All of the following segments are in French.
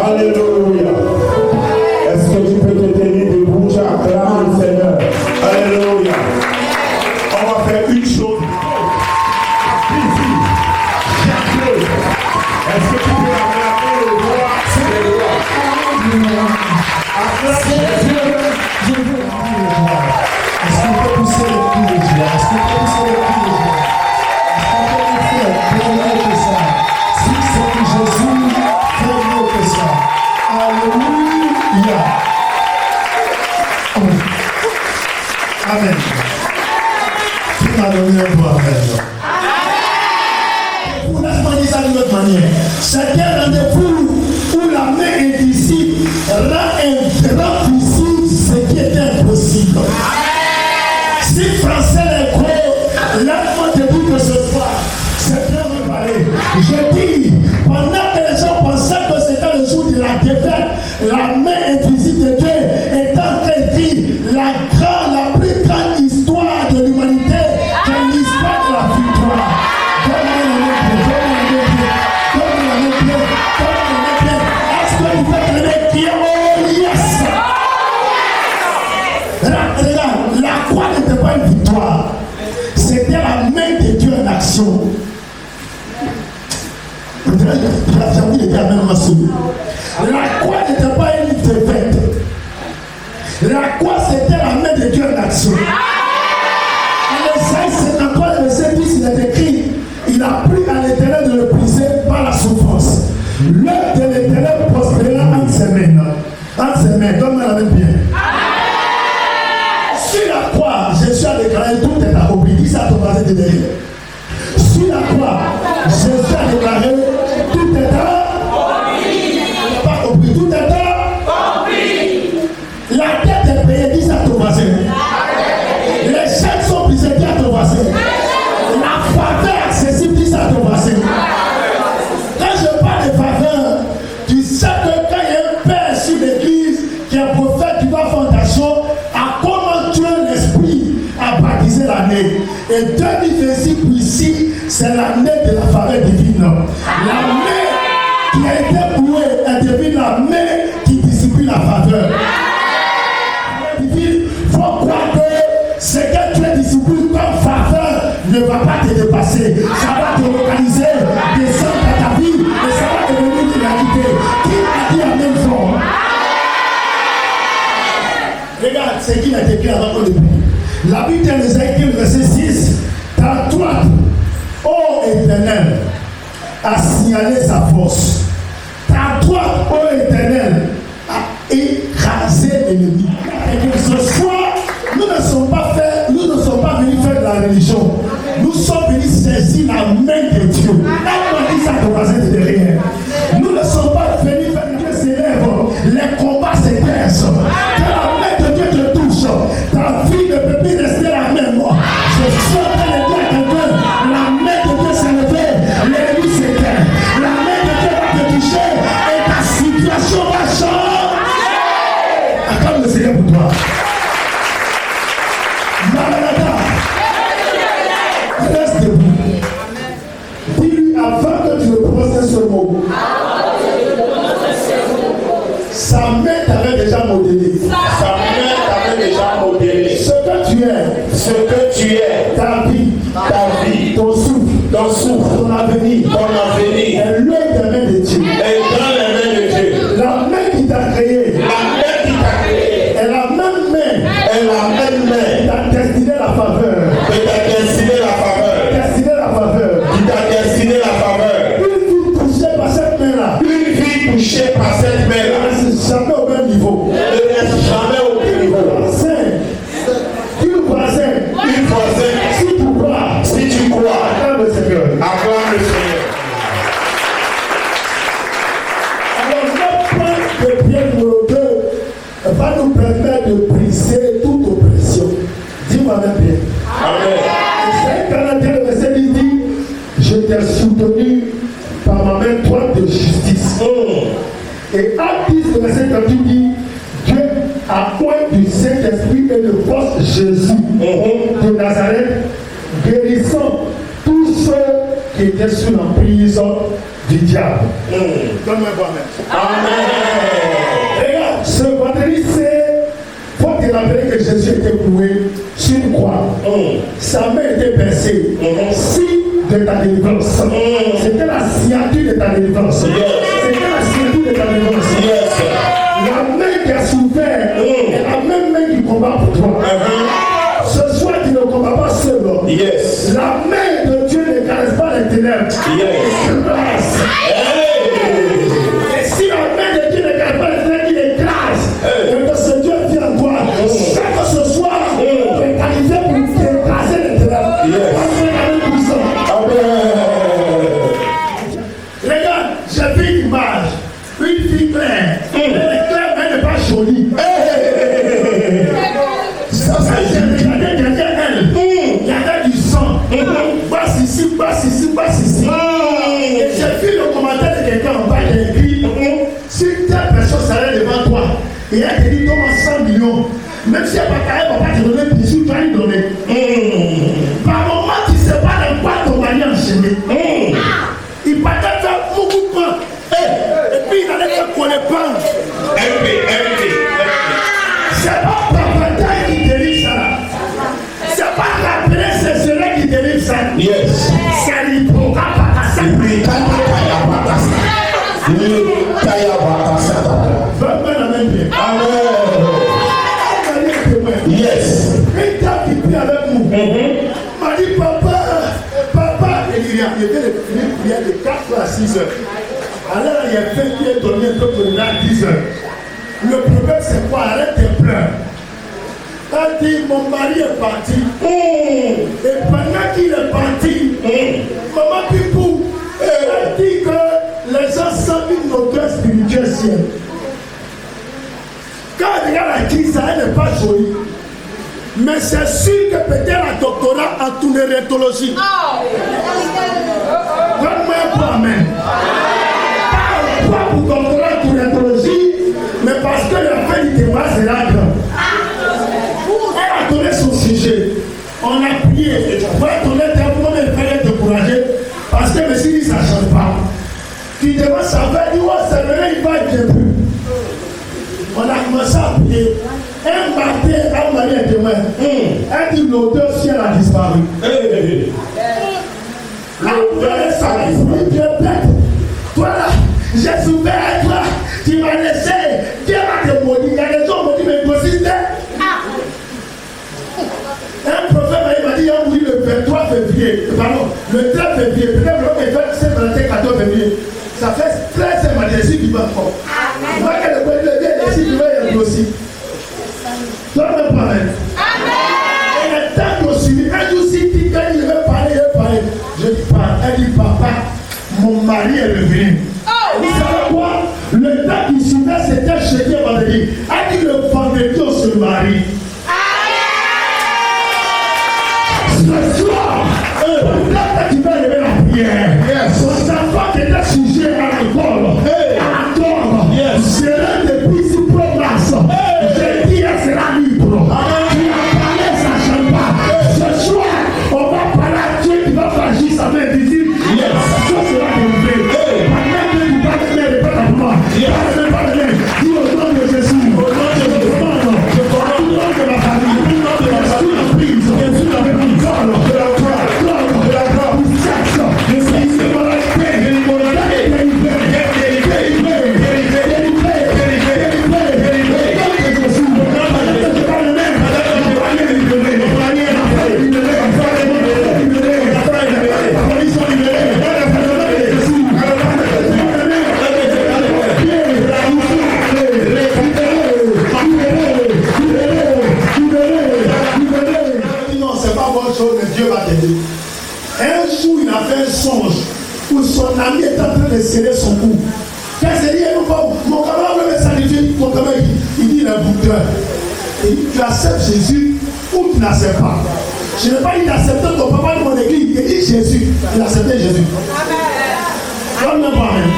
Alléluia. Est-ce que tu peux te tenir debout? Tu acclames le Seigneur. Alléluia. On va faire une chose. Ici. Est-ce que tu peux acclamer le roi? C'est le roi. Acclame Jésus. Je veux le roi. Est-ce qu'on peut pousser le cri de joie? Est-ce qu'on peut pousser le cri de joie? Est-ce qu'on peut faire plus mieux que ça? Si c'est que Jésus fait mieux que ça. Alléluia. Amen. Qui m'a donné un doigt, Amen. Vous laissez-moi dire ça d'une autre manière. C'est un rendez-vous où la main invisible rend possible ce qui était impossible. Si français est gros, laisse-moi te dire que ce soir, c'est bien préparé. Je dis, pendant que les gens pensaient que c'était le jour de la défaite, la main invisible de Dieu est en train de dire la plus grande histoire de l'humanité, c'est l'histoire de la victoire. Est-ce que vous faites le mec qui est oh yes? Regarde, la croix n'était pas une victoire, c'était la main de Dieu en action. La croix n'était pas une défaite. La croix c'était la main de Dieu en action. En Isaïe 53, le verset 10, il est écrit: il a plu à l'Éternel de le briser par la souffrance. L'œuvre de l'Éternel prospérera entre ses mains. Entre ses mains, donne-moi la main bien. Sur la croix, Jésus a déclaré tout est accompli. Dis ça à ton voisin de derrière. Sur la croix, Jésus a déclaré tout est accompli. Pas compris, tout est accompli. La dette est payée, dis ça à ton voisin. Les chèques sont brisés, dis à ton voisin. La faveur accessible, dis ça à ton voisin. Quand je parle de faveur, tu sais que quand il y a un père sur l'église qui est prophète du bas fondation, à comment Dieu l'esprit a baptisé l'année. Et 2026 ici, c'est l'année de la faveur divine. La main qui a été bouée, elle devient la main qui discipline la faveur. Il faut croire que ce que tu es discipliné comme faveur ne va pas te dépasser. Ça va te localiser, descendre à ta vie, et ça va devenir une réalité. Qui a dit Amen fort? Regarde ce qu'il a écrit avant qu'on le prie. La Bible de l'Ésaïe, verset 6, ta droite, ô Éternel, a signalé sa force. Ta droite, ô Éternel, a écrasé l'ennemi. Et que ce soir, nous ne sommes pas venus faire de la religion. Nous sommes venus saisir la main de Dieu. On dit ça ton voisin de derrière. Nous ne sommes pas venus faire que Dieu s'élève. Les combats s'éteissent. Que la main de Dieu te touche. Ta vie ne peut plus rester la même. Je suis en train de dire à quelqu'un, la main de Dieu s'est levée, l'ennemi s'éteint. La main de Dieu va te toucher et ta situation va changer. Acclame le Seigneur pour toi. Maranatha. Reste debout. Dis-lui avant que tu ne prononces ce mot. Sa main t'avait déjà modélé. Sa main t'avait déjà modélé. Ce que tu es, ta vie, ton souffle, ton avenir, est l'œuvre des mains de Dieu. Et dans les mains de Dieu. La main qui t'a créé, La main qui t'a créé. est la même main qui t'a destiné la faveur. Qui t'a destiné la faveur. Qui t'a destiné la faveur. Une vie touchée par cette main-là. Une vie touchée par cette main-là. Ne reste jamais au même niveau. Ne reste jamais au même niveau. Une voisin. Si tu crois, acclame le Seigneur. Acclame le Seigneur. Alors, notre point de prière numéro 2 va nous permettre de briser toute oppression. Dis-moi même bien. Amen. C'est Canadien, le verset dit: je t'ai soutenu par ma main droite de justice. Et Acte 10, le verset 38 dit: Dieu a point du Saint-Esprit et de force Jésus de Nazareth, guérissant tous ceux qui était sous l'emprise du diable. Donne-moi un bon amen. Regarde, ce vendredi, il faut te rappeler que Jésus était cloué sur une croix. Sa main était percée. Signe de ta délivrance. C'était la signature de ta délivrance. C'était la signature de ta délivrance. La main qui a souffert est la même main qui combat pour toi. Ce soir, tu ne combats pas seul. La main de Dieu ne caresse pas les ténèbres. Grâce. Et si la main de Dieu ne caresse pas les ténèbres, il écrase. Et que ce Dieu vient en toi. Chaque ce soir, tu es qualifié pour écraser les ténèbres. Regarde, j'ai vu une image. Une fille claire. Elle est claire, mais elle n'est pas jolie. Ça, j'ai regardé derrière elle. Il y avait du sang. Passe ici, passe ici, passe ici. Et j'ai vu le commentaire de quelqu'un en bas qui a écrit si telle personne s'arrête devant toi et elle te dit donne-moi 100 millions, même si elle va pas te donner plus, tu vas lui donner. Par moment, tu ne sais pas dans quoi ton mari a enchaîné. Il partait faire beaucoup de pain. Et puis il allait faire qu'on les pain. C'est pas Papa qui délivre ça. C'est pas la princesse qui délivre ça. C'est l'hypocrite. Yes. Un gars qui prie avec nous m'a dit papa, il y avait les prières de 4 à 6 heures. Alors il y a fait qui est donné un peu pour à 10 heures. Le problème c'est quoi? Arrête tes pleurs. Elle dit mon mari est parti. Et pendant qu'il est parti, maman Pipou, elle dit que les gens sentent une odeur spirituelle ciel. Quand elle regarde la crise, elle n'est pas jolie. Mais c'est sûr que peut-être un doctorat en tournérétologie. Donne-moi un peu amen. Pas pour doctorat en tournérétologie, mais parce que la fin du témoin c'est là grande. Elle a donné son sujet. On a prié. Pour être honnête, moi il fallait décourager. Parce que je me suis dit ça ne change pas. Tu demandes ça va dire oh c'est vrai, il va être plus. On a commencé à prier. Un matin, un mari est témoin. Elle dit l'odeur ciel a disparu. L'odeur est sortie. Dieu bête. Toi là, j'ai souffert à toi. Tu m'as laissé. Dieu va te maudire. Il y a des gens qui m'ont dit, mais grossiste. Un prophète m'a dit, il a mouru le 23 février. Pardon, le 13 février. Peut-être que le 27, 14 février. Ça fait 13 mois de Jésus qui va encore. Moi, qu'elle est bonne, le Jésus qui va y aussi. Donne-moi pas. Amen. Et le temps qu'on suit, un jour, si tu dis, il veut parler, je dis pas. Elle dit, papa, mon mari est revenu. Vous savez quoi? Le temps qui suivait, c'était jeudi et vendredi. Elle dit, le vendredi, on se marie. Ce soir, peut-être que tu vas lever la prière. Son enfant qui était sujet à l'alcool, sera depuis si progresse. Je dis, elle sera libre. Tu as parlé, ça ne change pas. Ce soir, on va parler à Dieu qui va fragir sa main visible. Ça sera délivré. Pendant que tu vas te mettre pas ta main. Dis au nom de Jésus. Au nom de ma famille. Au nom de ma famille. Jésus la prise. De la croix. De la croix. Du sexe. De Dieu va t'aider. Un jour, il a fait un songe où son ami est en train de serrer son cou. Quand il dit, mon camarade veut me sacrifier, mon camarade, il dit, il est un boucleur. Il dit, tu acceptes Jésus ou tu n'acceptes pas. Je n'ai pas dit d'accepter ton papa de mon église. Il dit Jésus. Il a accepté Jésus. Amen. Amen.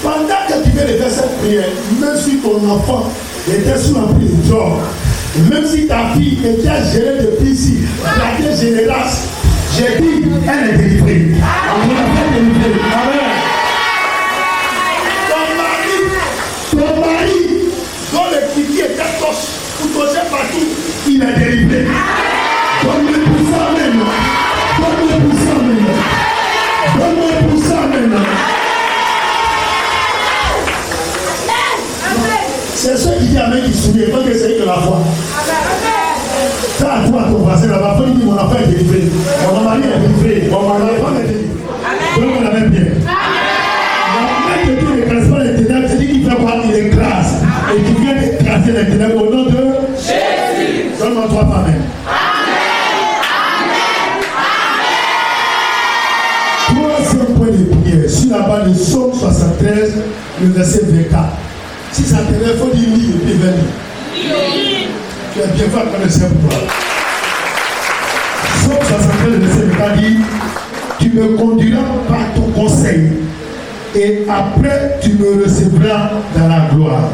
Pendant que tu viens de faire cette prière, même si ton enfant était sous l'emprise du genre, même si ta fille était gérée depuis ici, la génération, J'ai dit, elle est délivrée. On l'a fait délivrer. Amen. Ton mari, dont le piquet est cartoche, pour toucher partout, il est délivré. Donne-le pour ça maintenant. Donne-le pour ça maintenant. Donne-le pour ça maintenant. C'est ceux qui disent Amen qui sourient, pas que c'est que la foi. Ça à toi, ton voisin là-bas, il dit mon enfant est délivré. Mon mari est délivré. Mon enfant est délivré. Donc on la met bien. La main de Dieu n'écrase pas les ténèbres, c'est dit qu'il fait quoi? Il écrase. Et qu'il vient d'écraser les ténèbres au nom de Jésus. Donne-moi toi, Amen. Troisième point de prière, sur la base de Psaume 73, le verset 24. Si ça te lève, il faut dire oui et puis venir. Tu es bien fait comme le Seigneur pour toi. Psaume 73, le verset 24 dit, tu me conduiras par ton conseil et après tu me recevras dans la gloire.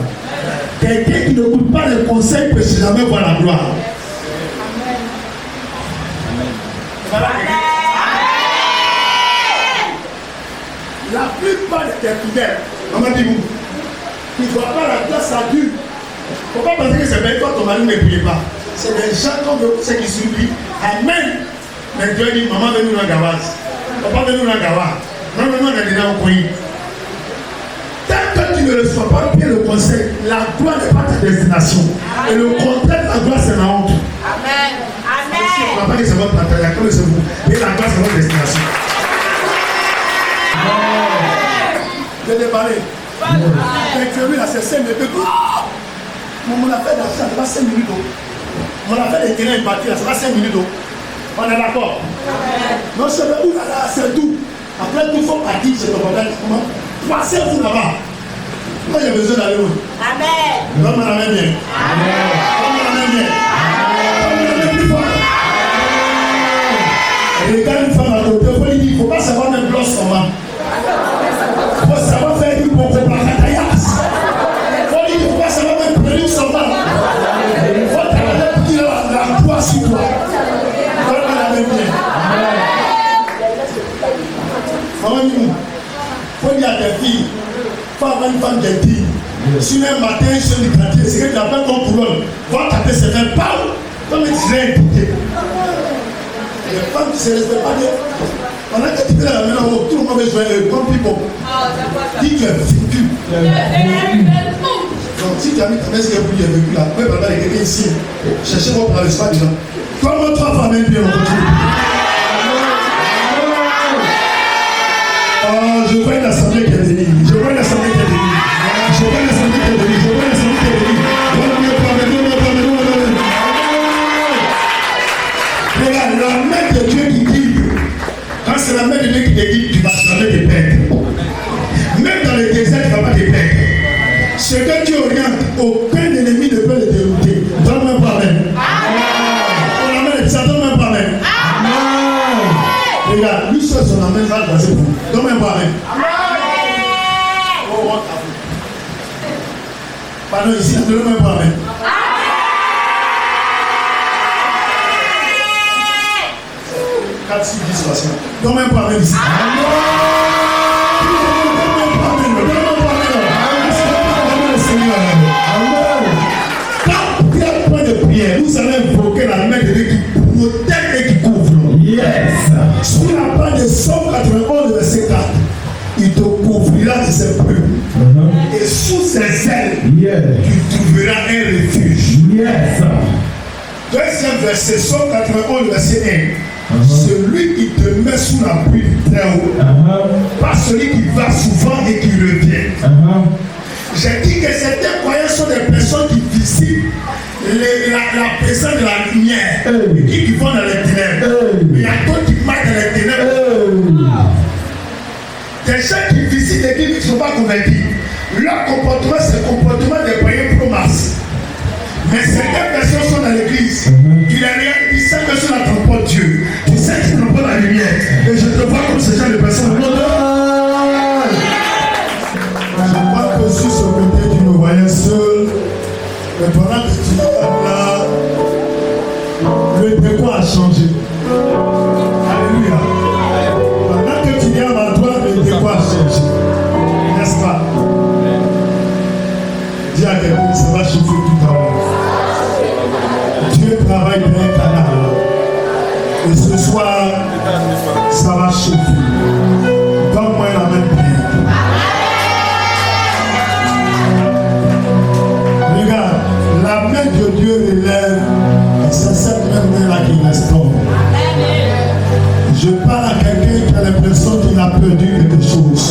Quelqu'un qui n'écoute pas les conseils ne peut jamais voir la gloire. La plupart de tes fidèles, maman dit-vous, tu ne vois pas la place à Dieu. Il ne faut pas penser que c'est bien quand ton mari ne prie pas. C'est des gens comme ceux qui supplient. Amen. Mais Dieu dit, maman, venez nous dans Gawaz. Papa, venez nous dans Gawaz. Non, on est déjà au pays. Tant que tu ne reçois pas bien le conseil, la gloire n'est pas ta destination. Et le contraire de la gloire, c'est la honte. Amen. Amen. Si on ne voit pas que c'est votre partage, comme c'est vous. Et la gloire, c'est votre destination. Je l'ai parlé. Mais tu as vu là, c'est 5 minutes. Mon affaire d'argent, c'est pas 5 minutes. Mon affaire de terrain bâti, c'est pas 5 minutes. On est d'accord. Non, c'est où là, c'est tout. Après tout, il faut partir, c'est ton problème. Comment? Passez-vous là-bas. Moi, j'ai besoin d'aller où? Amen. Donne-moi la main bien. Amen. Donne-moi la main bien. Amen. Donne-moi la main plus fort. Regarde une femme à côté, il faut lui dire, il ne faut pas savoir même blosse son main. Il faut savoir faire du bon combat. Il faut lui dire, il ne faut pas savoir même prévenir son main. Il faut t'arrêter pour qu'il ait la gloire sur toi. Donne-moi la main bien. Maman dit, il faut dire à tes filles, il faut avoir une femme gentille. Si un matin, je suis du quartier, c'est que tu n'as pas ton couronne. Va taper ses mains, parle, comme tu serais impliqué. Les femmes qui ne se respectent pas bien. Pendant que tu fais la main en haut, tout le monde veut jouer un bon pipo. Dis que tu es vécu. Donc si tu as mis ta main sur le bout du vécu là, même pendant les quelqu'un ici, cherchez votre travail, c'est pas déjà. Comment toi, femme, bien, on continue. Je vois une assemblée qui est bénie. Je vois une assemblée qui est bénie. Je vois une assemblée qui est bénie. Je vois une assemblée qui est bénie. Regarde, la main de Dieu qui dit, quand c'est la main de Dieu qui te dit, tu vas jamais te perdre. Même dans le désert, tu ne vas pas te perdre. Ce que tu orientes, aucun ennemi ne peut le dérouter. Donne-moi pas même. On amène ça, donne-moi pas même. Regarde, lui seul son amène va passer pour vous. Donne-moi pas même. Pardon, ici, donne-moi pas même. Quatre, six, 10, 60. Donne-moi pas même ici. Quand Pierre point de prière, vous allez invoquer la main de Dieu qui protège et qui couvre. Yes. Sur la page de Psaume 91, verset 4, il te couvrira de ses plumes. Et sous ses ailes, tu trouveras un refuge. Yes. Deuxième verset, Psaume 91, verset 1. Celui qui te met sous la pluie du très haut, pas celui qui va souvent et qui revient. J'ai dit que certains croyants sont des personnes qui visitent la présence de la lumière, qui vont dans les ténèbres. Il y a d'autres qui marchent dans les ténèbres. Des gens qui visitent l'église qui ne sont pas convaincus. Leur comportement, c'est le comportement des païens pro-masse. Mais certaines personnes sont dans l'église. Tu n'as rien dit, cette personne n'attend pas Dieu. Tu sais qu'ils n'ont pas la lumière. Et je te vois comme ce genre de personnes. Je crois que sur ce côté, tu me voyais seul. Mais pendant que tu es là, le décor a changé. Alléluia. Et ce soir, ça va chauffer. Donne-moi la main prière. Regarde, la main que Dieu élève, c'est cette même main-là qui restaure. Je parle à quelqu'un qui a l'impression qu'il a perdu quelque chose.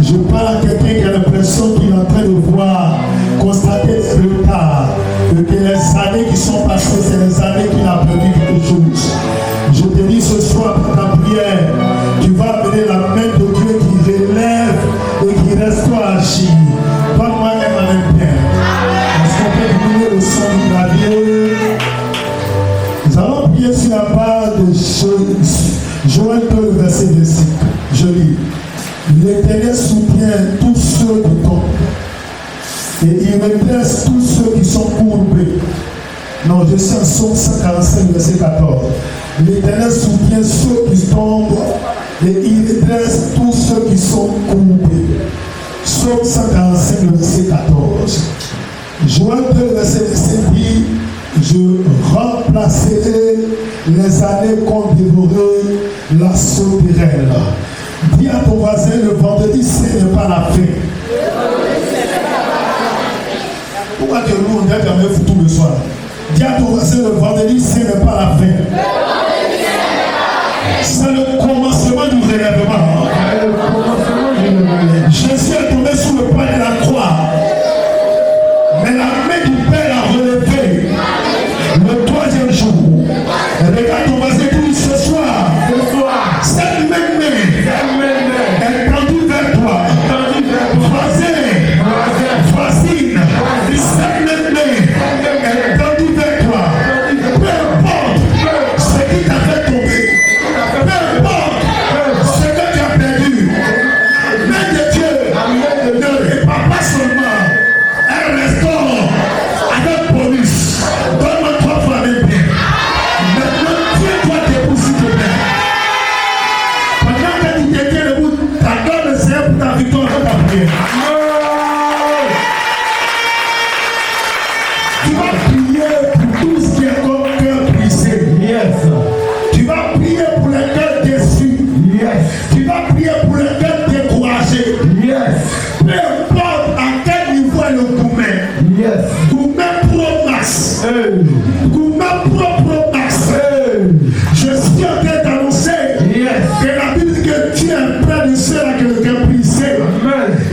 Je parle à quelqu'un qui a l'impression qu'il est en train de voir, constater des retards, que les années qui sont passées, c'est les années qu'il a perdu quelque chose. Je te dis ce soir pour ta prière, tu vas amener la main de Dieu qui relève et qui restaure agir. Donne-moi la main pleine. Est-ce qu'on peut diminuer le son du clavier? Nous allons prier sur la base de Joël 2, verset 25. Je lis. L'Éternel soutient tous ceux qui tombent et il redresse tous ceux qui sont courbés. Non, je suis en Psaume 145, verset 14. L'Éternel soutient ceux qui tombent et il redresse tous ceux qui sont courbés. Psaume 145, verset 14. Joël 2, verset 25 dit: je remplacerai les années qu'ont dévoré la sauterelle. Dis à ton voisin, le vendredi saint n'est pas la fin. Pourquoi tu nous on a jamais foutu le soir? Dis à ton voisin, le vendredi saint n'est pas la fin. C'est le commencement du relèvement. Jésus est tombé sous le poids de la croix. Mais la main du Père l'a relevé le troisième jour. Regarde ton voisin, dis ce soir, cette même main est tendue vers toi. Voisin, voisine, cette même main est tendue vers toi. Peu importe ce qui t'a fait tomber, peu importe ce que tu as perdu, main de Dieu ne répare pas seulement, elle restaure avec bonus. Donne-moi 3 fois les pieds. Maintenant, tiens-toi debout s'il te plaît. Pendant que tu te tiens debout, t'attends le Seigneur pour ta victoire dans ta prière. Tu vas prier pour tout ce qui est ton cœur brisé. Yes. Tu vas prier pour les cœurs déçus. Yes. Tu vas prier pour les cœurs découragés. Yes. Peu importe à quel niveau est le gourmet. Yes. Gourmet Pro Max. Gourmet Pro Max. Je suis en train d'annoncer que la Bible dit que Dieu est près de ceux-là que le cœur brisé.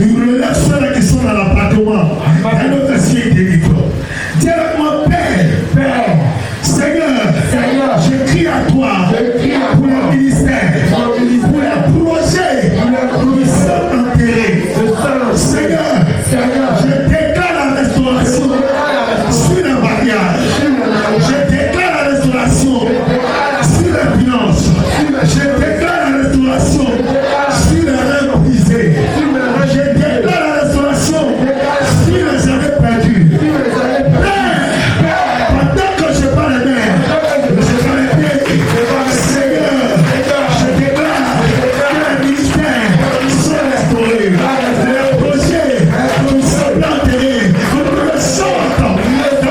Il relève ceux-là qui sont dans l'appartement. Et le verset est délivré. Dis avec moi, Père, Seigneur, je crie à toi pour le ministère, pour les projets qui sont enterrés. Seigneur, je déclare la restauration sur le mariage. Je déclare la restauration sur les finances. Je déclare la restauration sur les rêves brisés. Je déclare la restauration sur les années perdues. Pendant que je parle de mer, je parle de pied. Seigneur, je déclare que les ministères sont restaurés. Les projets qui sont enterrés, nous sortent dans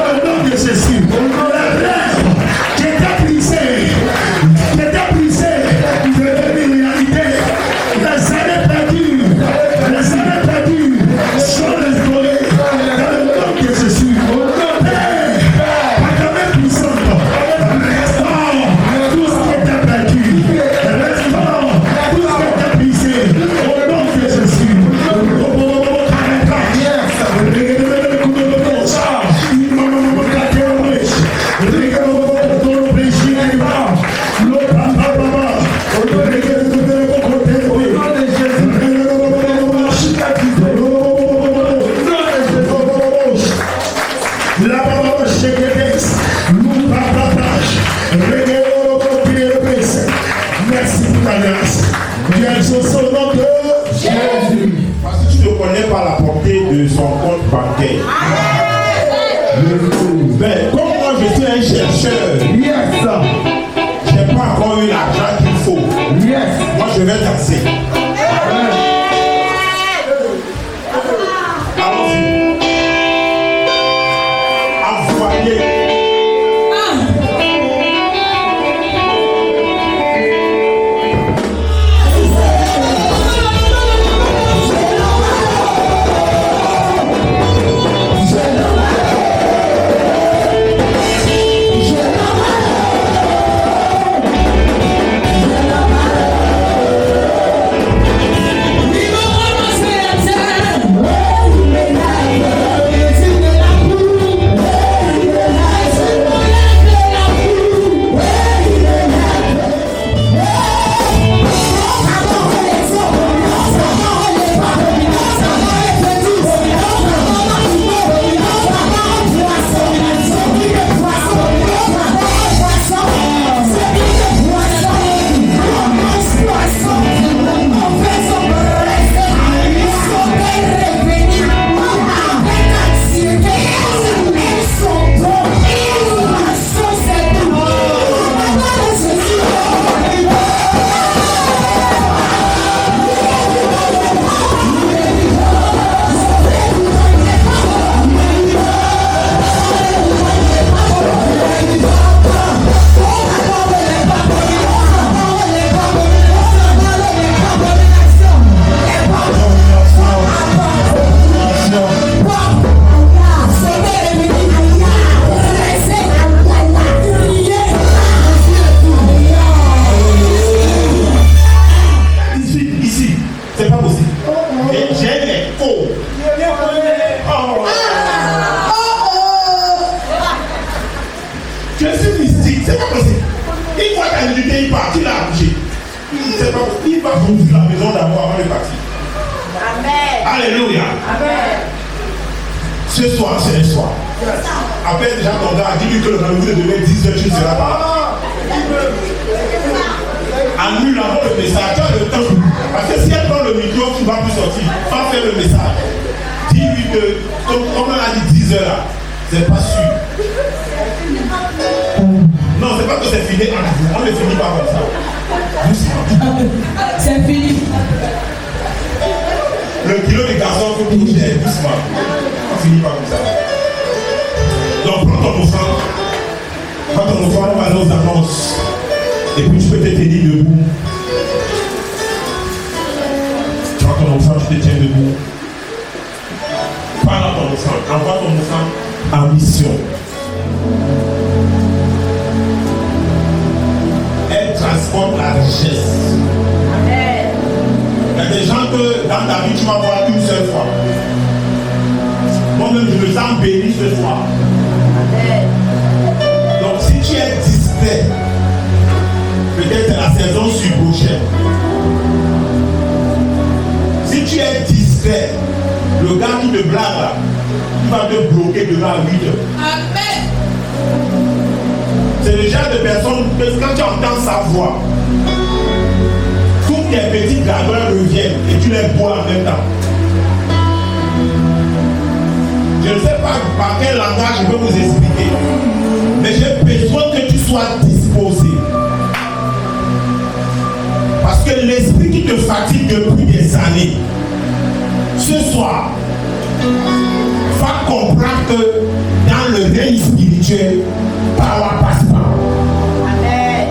le nom de Jésus. Les rêves qui étaient brisés, devenus réalité. Les années perdues sont restaurées dans le nom de Jésus. Par ta main puissante, restaure tout ce qui était perdu. Restaure tout ce qui était brisé. Au nom de Jésus. Merci pour ta grâce. Viens exaucer au nom de Jésus. Parce que tu ne connais pas la portée de son compte bancaire. Mais comme moi je suis un chercheur, je n'ai pas encore eu l'argent qu'il faut. Moi je vais taxer. Allons-y. Envoyez. maison d'abord avant de partir. Amen. Alléluia. Amen. Ce soir, c'est le soir. Appelle déjà ton gars, dis-lui que le rendez-vous est demain 10h, tu ne seras pas là. Annule avant le message, tu as le temps. Parce que si elle prend le micro, tu ne vas plus sortir. Pas faire le message. Dis-lui que, comme on a dit 10h là, c'est pas sûr. Non, c'est pas que c'est fini entre vous. On ne finit pas comme ça. C'est fini. Le kilo de garçon faut bouger doucement. On finit pas comme ça. Donc prends ton offrande. Prends ton offrande, on va aller aux annonces. Et puis tu peux te tenir debout. Prends ton offrande, tu te tiens debout. Parle à ton offrande. Envoie ton offrande en mission. Elle transporte la richesse. Amen. Il y a des gens que dans ta vie tu vas voir une seule fois. Moi-même je me sens béni ce soir. Amen. Donc si tu es discret, peut-être c'est la saison sur prochaine. Si tu es discret, le gars qui te blague là, il va te bloquer demain à 8 heures. Amen. C'est le genre de personne que quand tu entends sa voix, toutes tes petites gardeurs reviennent et tu les bois en même temps. Je ne sais pas par quel langage je peux vous expliquer, mais j'ai besoin que tu sois disposé. Parce que l'esprit qui te fatigue depuis des années, ce soir, va comprendre que dans le règne spirituel, power passe pas. Amen.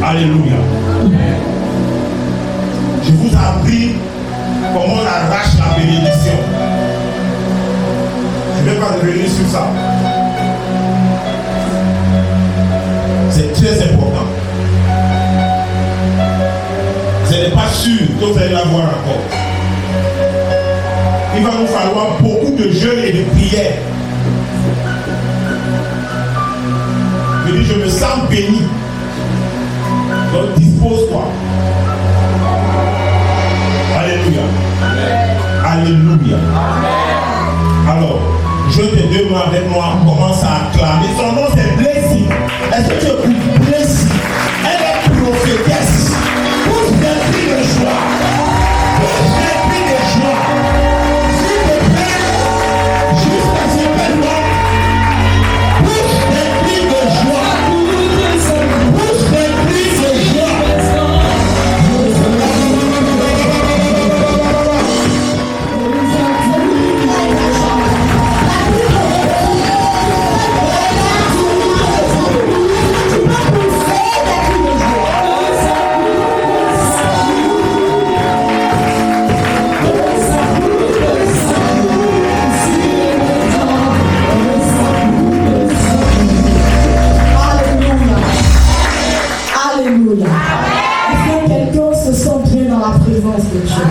Alléluia. Je vous ai appris comment on arrache la bénédiction. Je ne vais pas revenir sur ça. C'est très important. Vous n'êtes pas sûr que vous allez l'avoir encore. Il va nous falloir beaucoup de jeûnes et de prières. Je dis, je me sens béni. Donc dispose-toi. Alléluia. Alléluia. Alors, je te demande avec moi, commence à acclamer. Son nom c'est Blessing. Est-ce que tu écoutes Blessing? Elle est prophétesse. Pousse des cris de joie. Pousse des cris de joie. S'il te plaît, jusqu'à ce que moi, pousse des cris de joie. Pousse des cris de joie. Alléluia. Est-ce que quelqu'un se sent bien dans la présence de Dieu?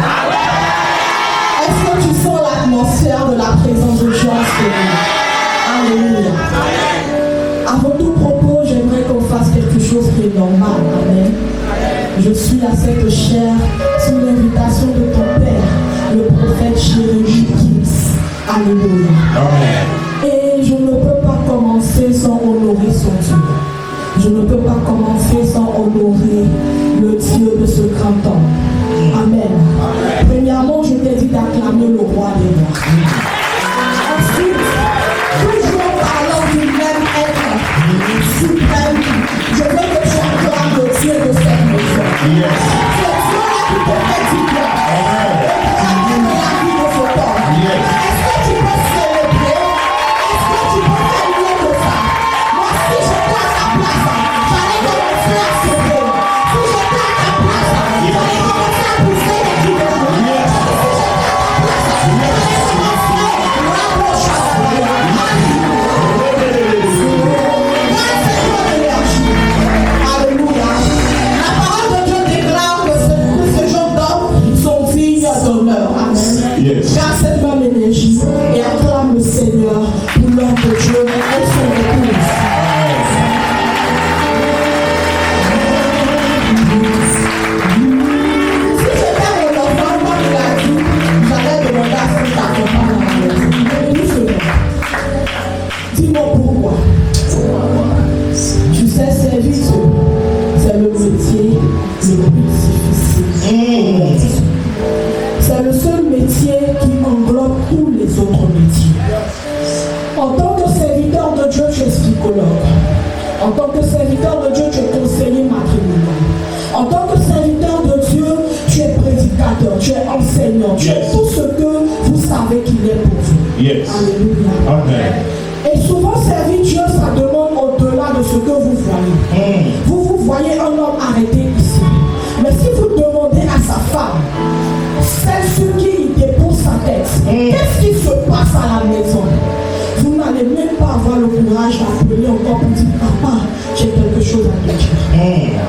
Est-ce que tu sens l'atmosphère de la présence de Dieu en ce moment? Alléluia. Avant tout propos, j'aimerais qu'on fasse quelque chose qui est normal. Amen. Je suis à cette chair sous l'invitation de ton père, le prophète Jérémie Gibbs. Alléluia. Amen. Et je ne peux pas commencer sans honorer son Dieu. Je ne peux pas commencer sans honorer le Dieu de ce grand temps. Amen. Premièrement, je t'ai dit d'acclamer le roi des rois. Ensuite, toujours parlant du même être suprême, je veux que tu acclames le Dieu de cette maison. Ce Dieu-là qui te fait du bien. Et qui a donné la vie de ce corps. Est-ce que tu peux célébrer? Est-ce que tu peux faire mieux que ça? Moi, si j'étais à ta place, j'allais commencer à célébrer. Si j'étais à ta place, j'allais tu es enseignant, tu es Yes. tout ce que vous savez qu'il est pour vous. Yes. Alléluia. Amen. Et souvent, servir Dieu, ça demande au-delà de ce que vous voyez. Vous voyez un homme arrêté ici. Mais si vous demandez à sa femme, celle sur qui il dépose sa tête, qu'est-ce qui se passe à la maison? Vous n'allez même pas avoir le courage d'appeler encore pour dire, papa, j'ai quelque chose à te dire.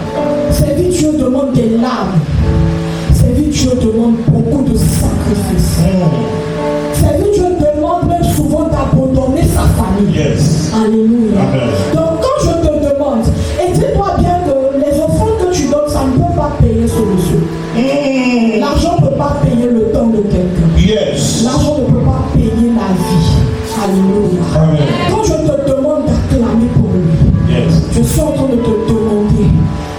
Servir Dieu demande des larmes. Servir Dieu demande beaucoup de sacrifices. Servir Dieu demande même souvent d'abandonner sa famille. Yes. Alléluia. Amen. Donc quand je te demande, et dis-toi bien que les offrandes que tu donnes, ça ne peut pas payer ce monsieur. L'argent ne peut pas payer le temps de quelqu'un. Yes. L'argent ne peut pas payer la vie. Alléluia. Amen. Quand je te demande d'acclamer pour lui, Yes. je suis en train de te demander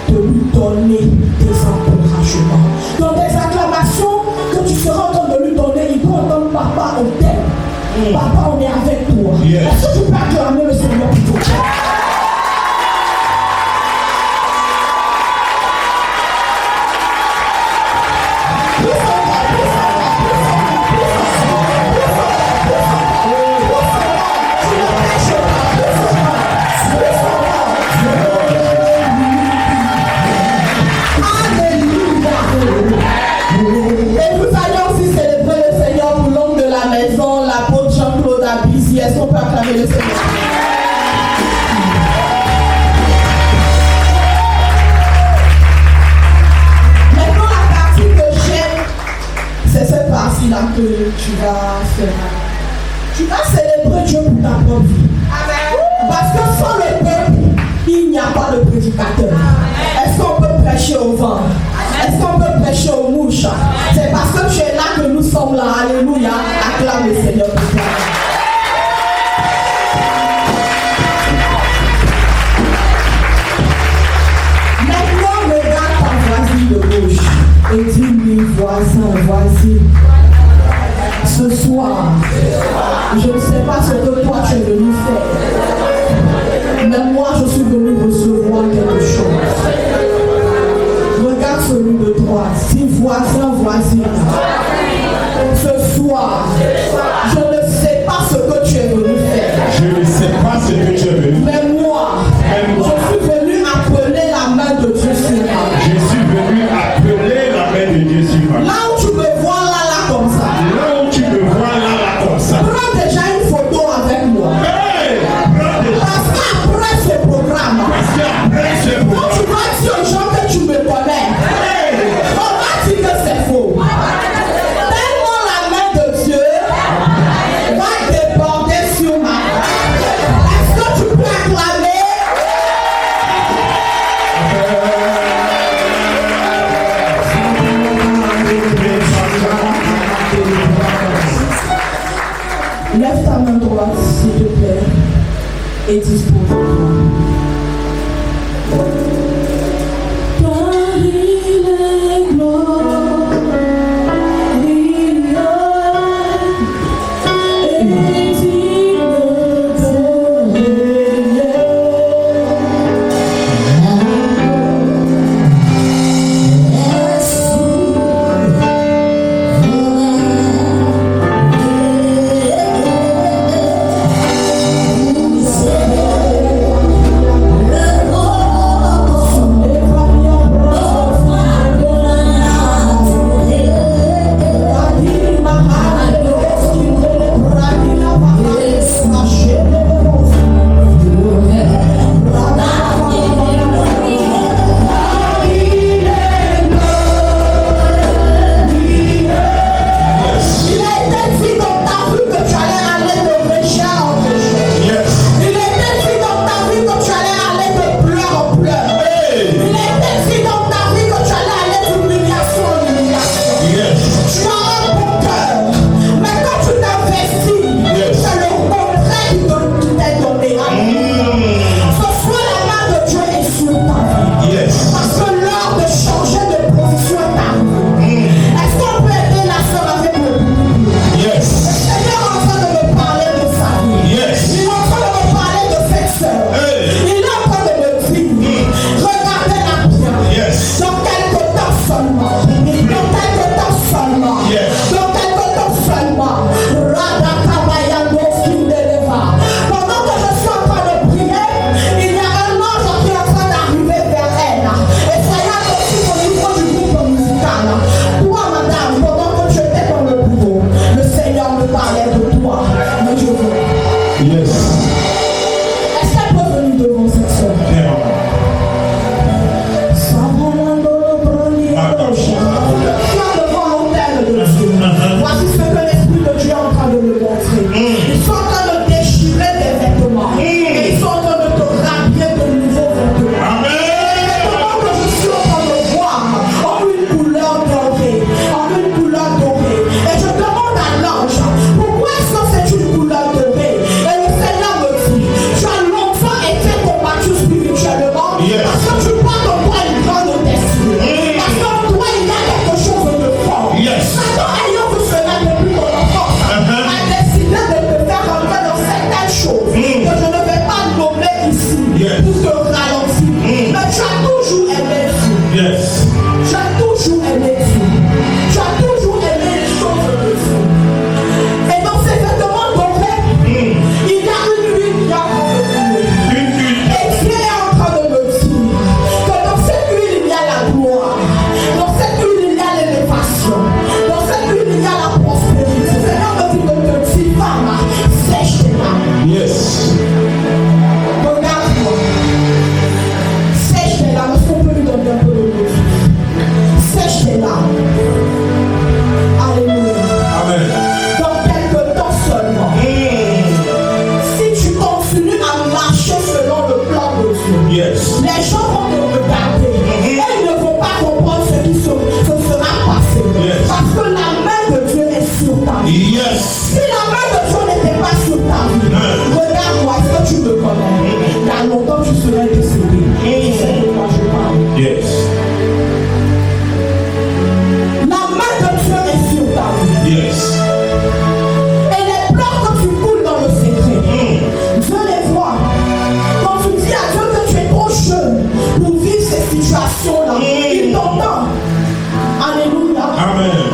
de lui donner des encouragements. Dans des acclamations que tu seras en train de lui donner, il peut entendre papa, on t'aime. Papa, on est avec toi. Yes. Est-ce que tu peux acclamer le Seigneur pour toi? Et vous allez aussi célébrer le Seigneur pour l'homme de la maison, l'apôtre Jean-Claude Abisi. Est-ce qu'on peut acclamer le Seigneur? Maintenant, la partie que j'aime, c'est cette partie-là que tu vas faire. Tu vas célébrer Dieu pour ta propre vie. Parce que sans le peuple, il n'y a pas de prédicateur. Est-ce qu'on peut prêcher au vent? Est-ce qu'on peut prêcher aux mouches? C'est parce que tu es là que nous sommes là. Alléluia. Acclame le Seigneur pour toi. Maintenant, regarde ta voisine de gauche et dis-lui, voisin, voisine, ce soir, je ne sais pas ce que toi tu es venu faire, mais moi je suis venu recevoir quelque chose. Regarde celui de droite, dis voisin, voisine, ce soir, je ne sais pas ce que tu es venu faire. Je ne sais pas ce que tu es venu. Mais moi, je suis venu appeler la main de Dieu sur moi. Je suis venu appeler la main de Dieu sur moi. Là où tu me vois là comme ça. Là où tu me vois là comme ça. Prends déjà une photo avec moi. Hey, prends déjà. Parce qu'après ce programme, Parce qu'après ce quand moment, tu vas dire aux gens que tu me connais, on va dire que c'est faux. Tellement la main de Dieu va déborder sur ma tête. Est-ce que tu peux acclamer? Lève ta main droite, s'il te plaît, et dispose-toi. Toi, il est glorieux, et digne de régner. Voici ce que l'Esprit de Dieu est en train de me montrer. Ils sont en train de déchirer des vêtements. Et ils sont en train de te rhabiller de nouveaux vêtements. Amen. Les vêtements que je suis en train de voir ont une couleur dorée. Et je demande à l'ange, pourquoi est-ce que c'est une couleur dorée? Et le Seigneur me dit, tu as longtemps été combattu spirituellement. Yes. Parce que tu portes en toi une grande destinée. Parce qu'en toi il y a quelque chose de fort. Yes. Satan ayant vu cela depuis ton enfance, a décidé de te faire entrer dans certaines choses que je ne vais pas nommer ici Yes. pour te ralentir. Mais tu as toujours aimé Dieu. Yes. Tu as toujours aimé Dieu. Tu as toujours aimé les choses de Dieu. Et dans ces vêtements dorés, il y a une huile qui est en train de couler. Une huile. Et Dieu est en train de me dire que dans cette huile, il y a la gloire. Dans cette huile, il y a l'élévation. Dans cette huile, il y a la prospérité. Le Seigneur me dit de te dire, femme, sèche tes larmes. Yes. Regarde-moi. Sèche tes larmes. Est-ce qu'on peut lui donner un peu de l'eau? Sèche tes larmes. Alléluia. Amen. Dans quelques temps seulement, si tu continues à marcher selon le plan de Dieu, Yes. les gens vont te regarder et ils ne vont pas comprendre ce qui se sera passé. Yes. Parce que la main de Dieu est sur ta vie. Yes. Si la main de Dieu n'était pas sur ta vie, regarde-moi, est-ce que tu me connais? Il y a longtemps tu serais décédé. Tu sais de quoi je parle. Yes. La main de Dieu est sur ta vie. Yes. Et les pleurs que tu coules dans le secret, Dieu les voit. Quand tu dis à Dieu que tu es trop jeune pour vivre ces situations-là, il t'entend. Alléluia. Amen.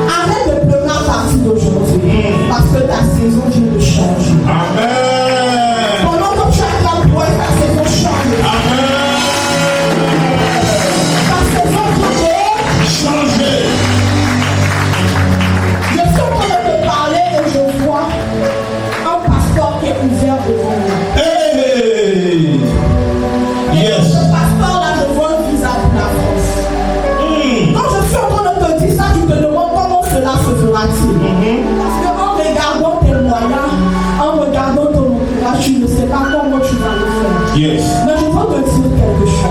Arrête de pleurer à partir d'aujourd'hui. Parce que ta saison vient de changer. Amen. Pendant que tu acclames pour elle, ta saison change. Amen. Ta saison vient de Changer. Je suis en train de te parler et je vois un passeport qui est ouvert devant moi. Hey. Et Yes. ce passeport-là, je vois un visa pour la France. Quand je suis en train de te dire ça, tu te demandes comment cela se fera-t-il. Parce qu'en regardant tes moyens, en regardant ton entourage, tu ne sais pas comment tu vas le faire. Yes. Mais je veux te dire quelque chose.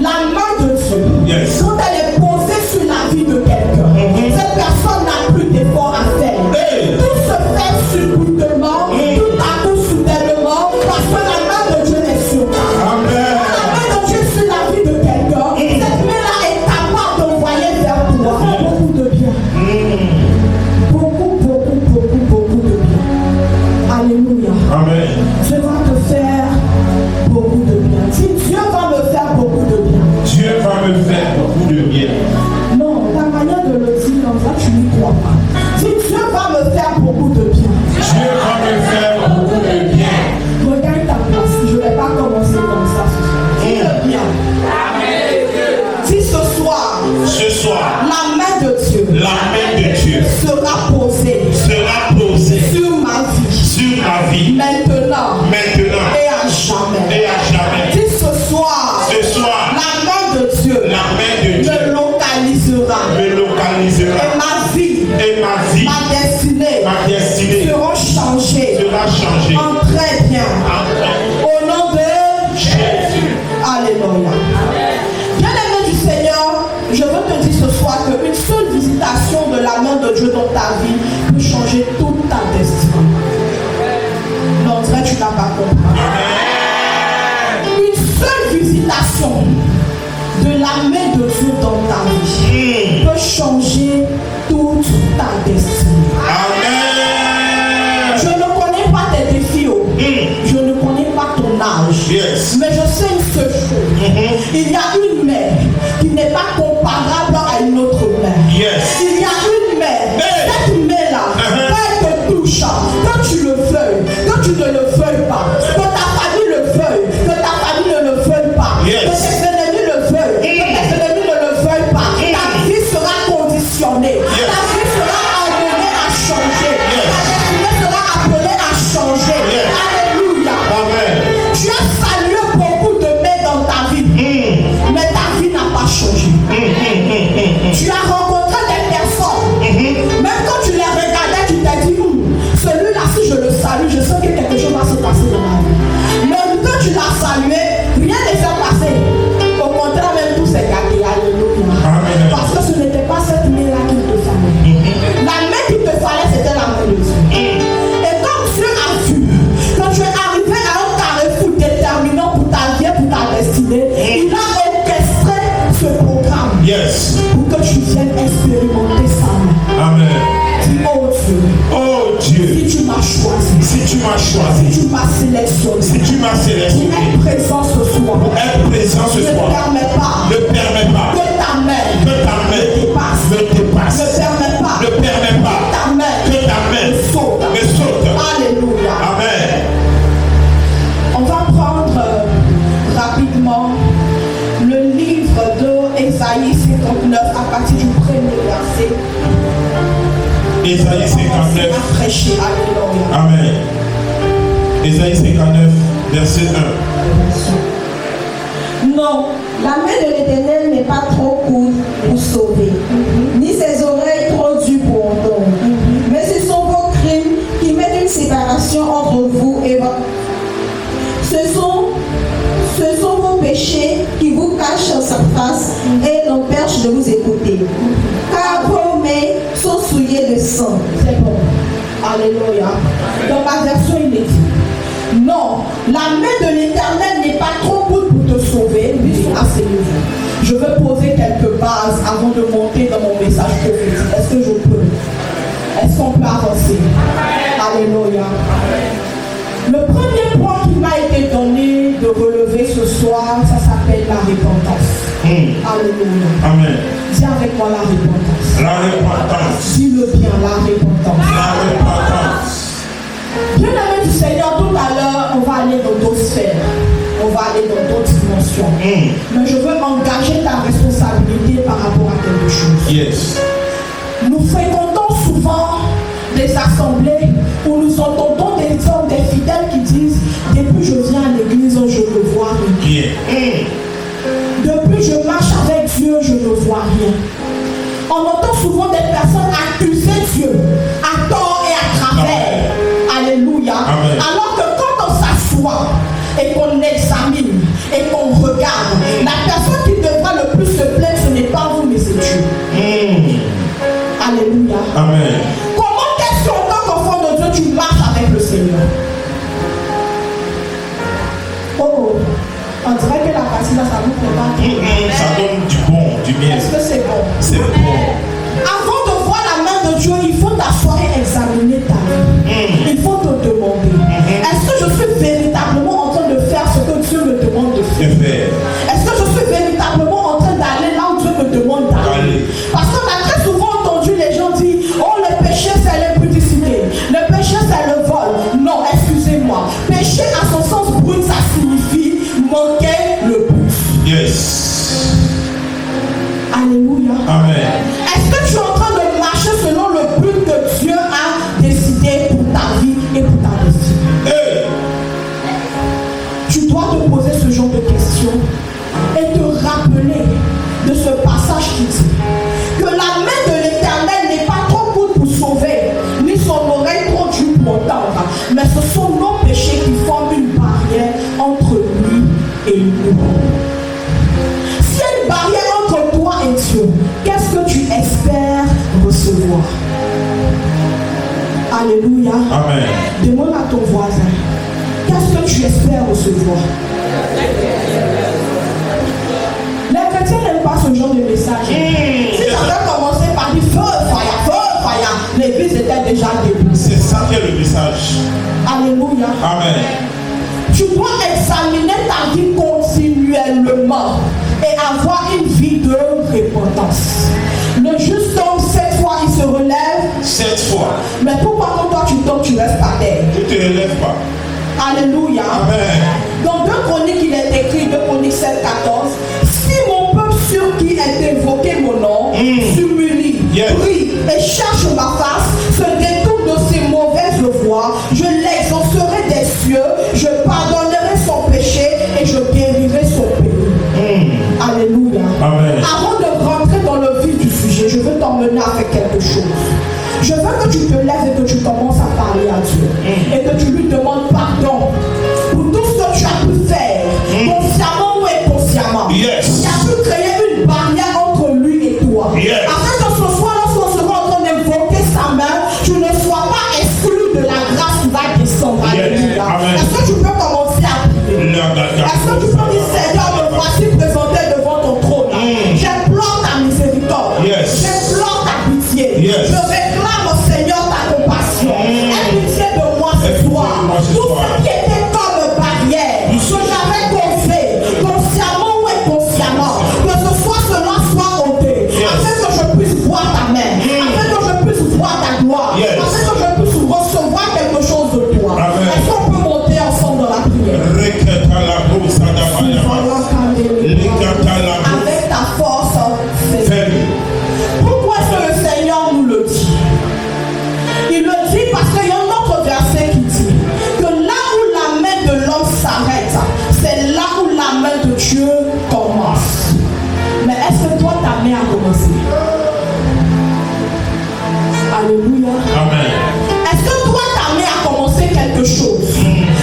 La main de Dieu, Yes. quand elle est posée sur la vie de quelqu'un, cette personne n'a plus d'effort à faire. Hey. Tout se fait subitement, tout à coup soudainement, parce que la main de Dieu est sur toi. Amen. Quand la main de Dieu est sur la vie de quelqu'un, cette main-là est capable d'envoyer vers toi beaucoup de bien. Beaucoup de bien. Alléluia. Amen. Dieu va te faire beaucoup de bien. Si Dieu va me faire beaucoup de bien. Dieu va me faire beaucoup de bien. Non, ta manière de le dire comme ça, tu n'y crois pas. Si Dieu va me faire beaucoup de bien. Dieu va me faire beaucoup de bien. Regarde ta place. Je ne vais pas commencer comme ça ce soir. Dis-le bien. Dis ce soir, la main de Dieu sera posée sur ma vie maintenant et à jamais. Dis ce soir, la main de Dieu me localisera. Et ma vie, ma destinée seront changées en très bien. Au nom de Jésus. Alléluia. Bien-aimé du Seigneur, je veux te dire ce soir qu'une seule visitation de la main de Dieu dans ta vie peut changer toute ta destinée. Non, vrai, tu n'as pas compris. Une seule visitation de la main de Dieu dans ta vie peut changer toute ta destinée. Amen. Je ne connais pas tes défis, je ne connais pas ton âge, Yes. mais je sais une seule chose. Il y a une mère qui n'est pas comparable à une autre mère. Yes. Il y a une mère, cette mère-là, quand elle te touche, que tu le veuilles, que tu ne le veuilles pas, que ta famille le veuille, que ta famille ne le veuille pas, Yes. que tes ennemis le veuillent, que tes ennemis ne le veuillent pas, ta vie sera conditionnée, ta vie sera amenée à changer, ta destinée sera appelée à changer. Alléluia. Amen. Tu as salué beaucoup de mains dans ta vie, mais ta vie n'a pas changé. Tu as rencontré des personnes, mais expérimenter sa main. Amen. Dis, oh Dieu, Oh Dieu, si tu m'as choisi, si tu m'as choisi, si tu m'as sélectionné, si tu m'as pour sélectionné, être présent ce soir, être présent ce ne soir, permets pas ne permets pas que ta main que ta main dépasse. me dépasse. Ne permets pas Ne permets pas que ta main que ta main me saute. me saute. Alléluia. Amen. On va prendre rapidement le livre de Ésaïe 59 à partir du premier verset. Ésaïe 59. À prêcher. Alléluia. Amen. Ésaïe 59, verset 1. Non, la main de l'Éternel n'est pas trop courte pour sauver, ni ses oreilles trop dures pour entendre. Mais ce sont vos crimes qui mettent une séparation entre vous et votre... Ce sont vos péchés qui vous cachent sa face et l'empêchent de vous écouter. Car vos mains sont souillées de sang. C'est bon. Alléluia. Dans ma version, il est dit, non, la main de l'Éternel n'est pas trop courte pour te sauver. Asseyez-vous. Je veux poser quelques bases avant de monter dans mon message prophétique. Est-ce que je peux? Est-ce qu'on peut avancer? Alléluia. Le premier point qui m'a été donné de relever ce soir, ça s'appelle la repentance. Alléluia. Amen. Dis avec moi la repentance. La repentance. Dis-le bien, la repentance. La repentance. Bien aimé du Seigneur, tout à l'heure, on va aller dans d'autres sphères. On va aller dans d'autres dimensions. Mais je veux engager ta responsabilité par rapport à quelque chose. Yes. Nous fréquentons souvent des assemblées où nous entendons des hommes, des fidèles qui disent « Depuis je viens à l'église, je ne vois rien. Bien. Depuis je marche avec Dieu, je ne vois rien. » On entend souvent des personnes accuser Dieu à tort et à travers. Alléluia. Amen. Alors que quand on s'assoit et qu'on examine et qu'on regarde, la personne qui devra le plus se plaindre, ce n'est pas vous, mais c'est Dieu. Alléluia. Amen. Comment est-ce qu'en tant qu'enfant de Dieu, tu marches avec le Seigneur? Oh, on dirait que la partie là, ça vous prépare. Ça donne du bon, du bien. Est-ce que c'est bon? C'est bon. Avant de voir la main de Dieu, il faut t'asseoir et examiner ta vie. Il faut te demander, est-ce que je suis véritablement en train de faire ce que Dieu me demande de faire? Est-ce que je suis véritablement en train d'aller là où Dieu me demande d'aller? Parce qu'on a très souvent entendu les gens dire, oh le péché c'est l'impudicité, le péché c'est le vol. Non, excusez-moi, péché à son sens brut, ça signifie manquer le but. Yes. Alléluia. Amen. Est-ce que tu es en train de marcher selon le but que Dieu a décidé pour ta vie et pour ta destinée? Hey. Tu dois te poser ce genre de questions et te rappeler de ce passage qui dit que la main de l'Éternel n'est pas trop courte pour sauver, ni son oreille trop dure pour entendre, mais ce sont nos péchés qui forment une barrière entre lui et nous. S'il y a une barrière entre toi et Dieu, qu'est-ce que tu espères recevoir? Alléluia. Amen. Demande à ton voisin, qu'est-ce que tu espères recevoir? Les chrétiens n'aiment pas ce genre de message. Si j'avais commencé par dire feu, fire, l'église était déjà debout. C'est ça qui est le message. Alléluia. Amen. Tu dois examiner ta vie continuellement et avoir une vie de repentance. Le juste homme, 7 fois, il se relève. 7 fois. Mais pourquoi quand toi tu tombes, tu restes par terre? Tu ne te relèves pas. Alléluia. Amen. Dans 2 Chroniques, il est écrit, 2 Chroniques 7, 14. Si mon peuple sur qui est invoqué mon nom, s'humilie, prie et cherche ma face, se détourne de ses mauvaises voies, je l'exaucerai des cieux, je pardonnerai son péché et je guérirai son pays. Alléluia. Amen. Avant de rentrer dans le vif du sujet, je veux t'emmener avec quelque chose. Je veux que tu te lèves et que tu commences à parler à Dieu. Et que tu lui demandes pardon pour tout ce que tu as pu faire, consciemment ou inconsciemment. Yes. Qui a pu créer une barrière entre lui et toi. Yes. Afin que ce soir, lorsqu'on sera en train d'invoquer sa main, tu ne sois pas exclu de la grâce qui va descendre. Yes. Amen. Est-ce que tu peux commencer à prier? Est-ce que tu peux dire, Seigneur, me voici présenté devant ton trône. J'implore ta miséricorde. Yes. J'implore ta Yes. Je réclame au Seigneur ta compassion. Aie pitié de moi ce soir. Tout ce qui était comme barrière, que j'avais causé, consciemment ou inconsciemment, que ce soit cela soit ôté, afin que je puisse voir ta main, afin que je puisse voir ta gloire, Yes. afin que je puisse recevoir quelque chose de toi. Amen. Est-ce qu'on peut monter ensemble dans la prière? Avec ta force, Seigneur. Pourquoi est-ce que le Seigneur nous le dit? Il le dit parce qu'il y a un autre verset qui dit que là où la main de l'homme s'arrête, c'est là où la main de Dieu commence. Mais est-ce que toi, ta main a commencé? Alléluia. Amen. Est-ce que toi, ta main a commencé quelque chose?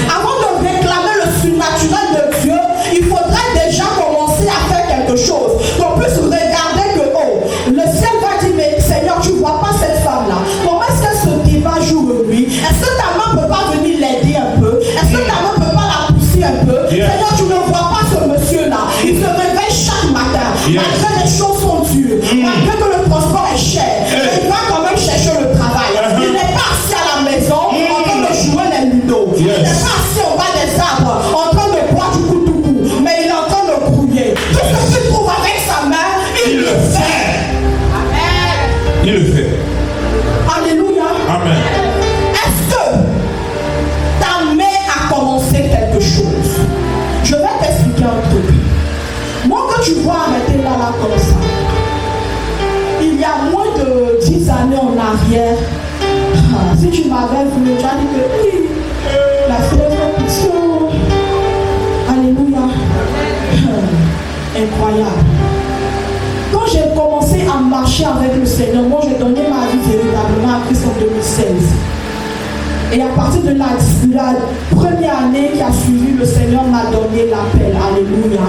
Avant de réclamer le surnaturel de Dieu, il faudrait déjà commencer à faire quelque chose. Qu'on puisse regarder que, oh, le ciel va dire, mais Seigneur, tu ne vois pas cette femme-là. Comment est-ce qu'elle se débat jour et nuit? Est-ce que ta main ne peut pas venir l'aider un peu? Est-ce que ta main ne peut pas la pousser un peu? Yeah. Seigneur, tu ne vois pas ce monsieur-là. Il se réveille chaque matin. Yeah. Malgré les choses sont dures, malgré que le transport est cher, il va quand même chercher le travail. Il n'est pas assis à la maison en train de jouer les ludos. Il n'est pas assis au bas des arbres en train de boire du coup, mais il est en train de grouiller. Tout ce qu'il trouve avec sa main, il le fait. Amen. Il le fait. Alléluia. Amen. Est-ce que ta main a commencé quelque chose? Je vais t'expliquer un truc. Moi, quand tu vois arrêter là comme ça, il y a moins de 10 années en arrière, si tu m'avais vu, tu as dit que oui, la félicitation. Alléluia. Incroyable. Quand j'ai commencé à marcher avec le Seigneur, moi j'ai donné ma vie véritablement à Christ en 2016. Et à partir de la première année qui a suivi, le Seigneur m'a donné l'appel. Alléluia.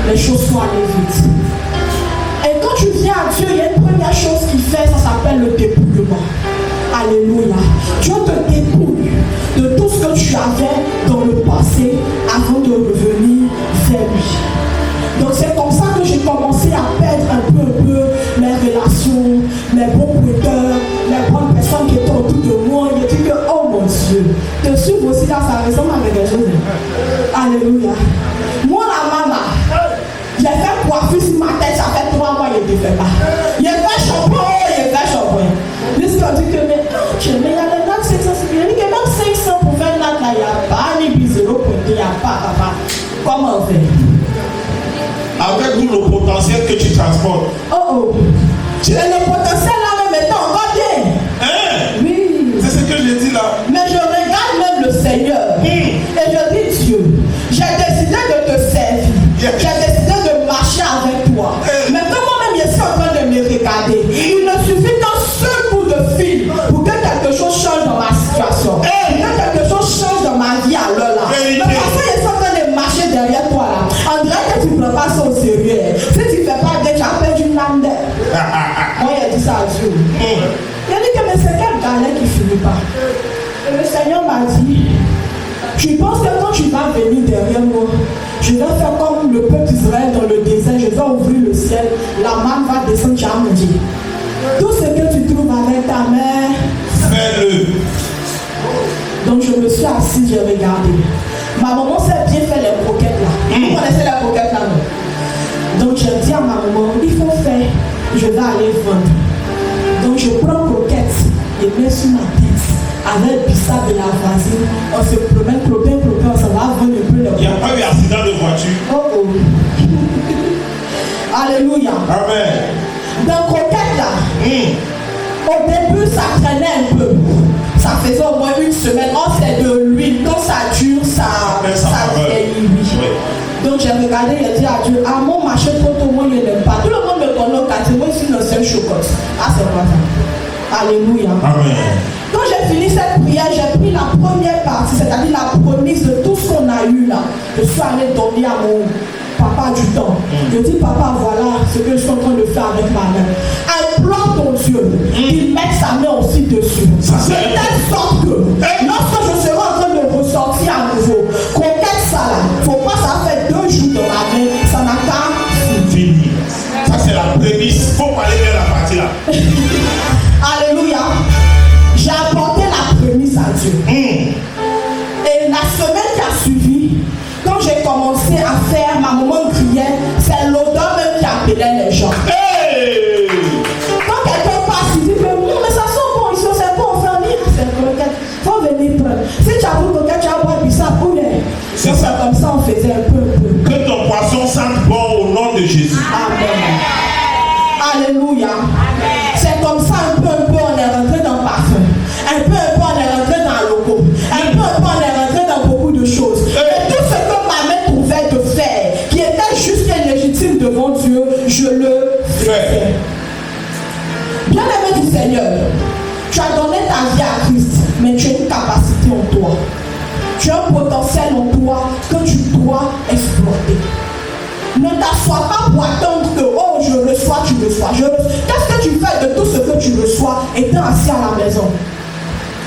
Les choses sont allées vite. Et quand tu viens à Dieu, il y a une première chose qu'il fait, ça s'appelle le dépouillement. Alléluia. Dieu te dépouille de tout ce que tu avais dans le passé avant de revenir vers lui. Donc c'est comme ça que j'ai commencé à perdre un peu mes relations, mes bons prêteurs, les bonnes personnes qui étaient autour de moi. J'ai dit que, oh mon Dieu, te suivre aussi là, ça ressemble à quelque chose. Alléluia. Moi, la maman, j'ai fait coiffure sur ma tête, ça fait 3 mois que je ne fais pas. Il y a fait shampoing, il y a fait shampoing. Jusqu'à dire que, mais il y a des nattes 500, il y a même 500 pour faire natte là, il n'y a pas, ni bisero, il n'y a pas, papa. Comment on fait? Avec tout le potentiel que tu transportes. Oh, et le potentiel là même est encore bien. Hein? Oui. C'est ce que je dis là. Mais je regarde même le Seigneur. Et je dis, Dieu, j'ai décidé de te servir. Yes. J'ai décidé de marcher avec toi. Mais comme moi-même, je suis en train de me regarder. Il ne suffit qu'un seul coup de fil pour que quelque chose change dans ma situation. Pour que quelque chose change dans ma vie à l'heure là. Mais parce que je suis en train de marcher derrière toi là. On dirait que tu ne prends pas ça au sérieux. Si tu ne fais pas bien, tu as perdu une âme d'air. Moi, il a dit ça à Dieu. Il a dit que mais c'est quel galère qui ne finit pas. Et le Seigneur m'a dit, tu penses que quand tu vas venir derrière moi, je vais faire comme le peuple d'Israël dans le désert, je vais ouvrir le ciel, la manne va descendre, tu as mangé. Tout ce que tu trouves avec ta main, fais-le. Donc je me suis assise, j'ai regardé. Ma maman sait bien faire les croquettes là. Vous connaissez les croquettes là, non? Donc je dis à ma maman, il faut faire, je vais aller vendre. Donc je prends croquettes et mets sur ma tête. Avec Bissap de la voisine, on se promène, on s'en va vendre un peu le. Il n'y a pas eu accident de voiture. Oh oh. Alléluia. Amen. Dans croquette là, au début ça traînait un peu. Ça faisait au moins une semaine. Oh, c'est de l'huile. Quand ça dure, ça vieillit. Oui. Donc j'ai regardé, j'ai dit à Dieu, ah mon marché trop tôt, moi je n'aime pas. Tout le monde me connaît au quartier, moi je suis le seul chocolat. Ah c'est pas ça. Alléluia. Amen. Quand j'ai fini cette prière, j'ai pris la première partie, c'est-à-dire la promesse de tout ce qu'on a eu là. Je suis allé donner à mon papa du temps. Je dis, papa, voilà ce que je suis en train de faire avec ma main. Implore ton Dieu, il met sa main aussi dessus. De telle sorte que, lorsque je serai en train de ressortir à nouveau, croquette ça là, faut pas ça fait 2 jours dans ma main, ça n'a pas fini. Ça c'est la prémisse, faut pas aller vers la partie là. gens. Hey! Quand quelqu'un passe, il dit que non, mais ça sent bon, ici, c'est bon, on fait un livre, c'est croquette. Faut venir prendre. Si tu as vu croquette, tu as boire du ça, ou bien. C'est Donc, ça. comme ça, on faisait un peu. Que ton poisson sente bon au nom de Jésus. Amen. Alléluia. C'est comme ça, un peu, on est rentré dans le parfum. Un peu, on est rentré dans le logo. Un peu, on est rentré dans beaucoup de choses. Et tout ce que ma main trouvait de faire, qui était juste et légitime devant Dieu, je le fais. Bien-aimé du Seigneur, tu as donné ta vie à Christ, mais tu as une capacité en toi. Tu as un potentiel en toi que tu dois exploiter. Ne t'assois pas pour attendre que, oh, je reçois, tu reçois. Qu'est-ce que tu fais de tout ce que tu reçois étant assis à la maison?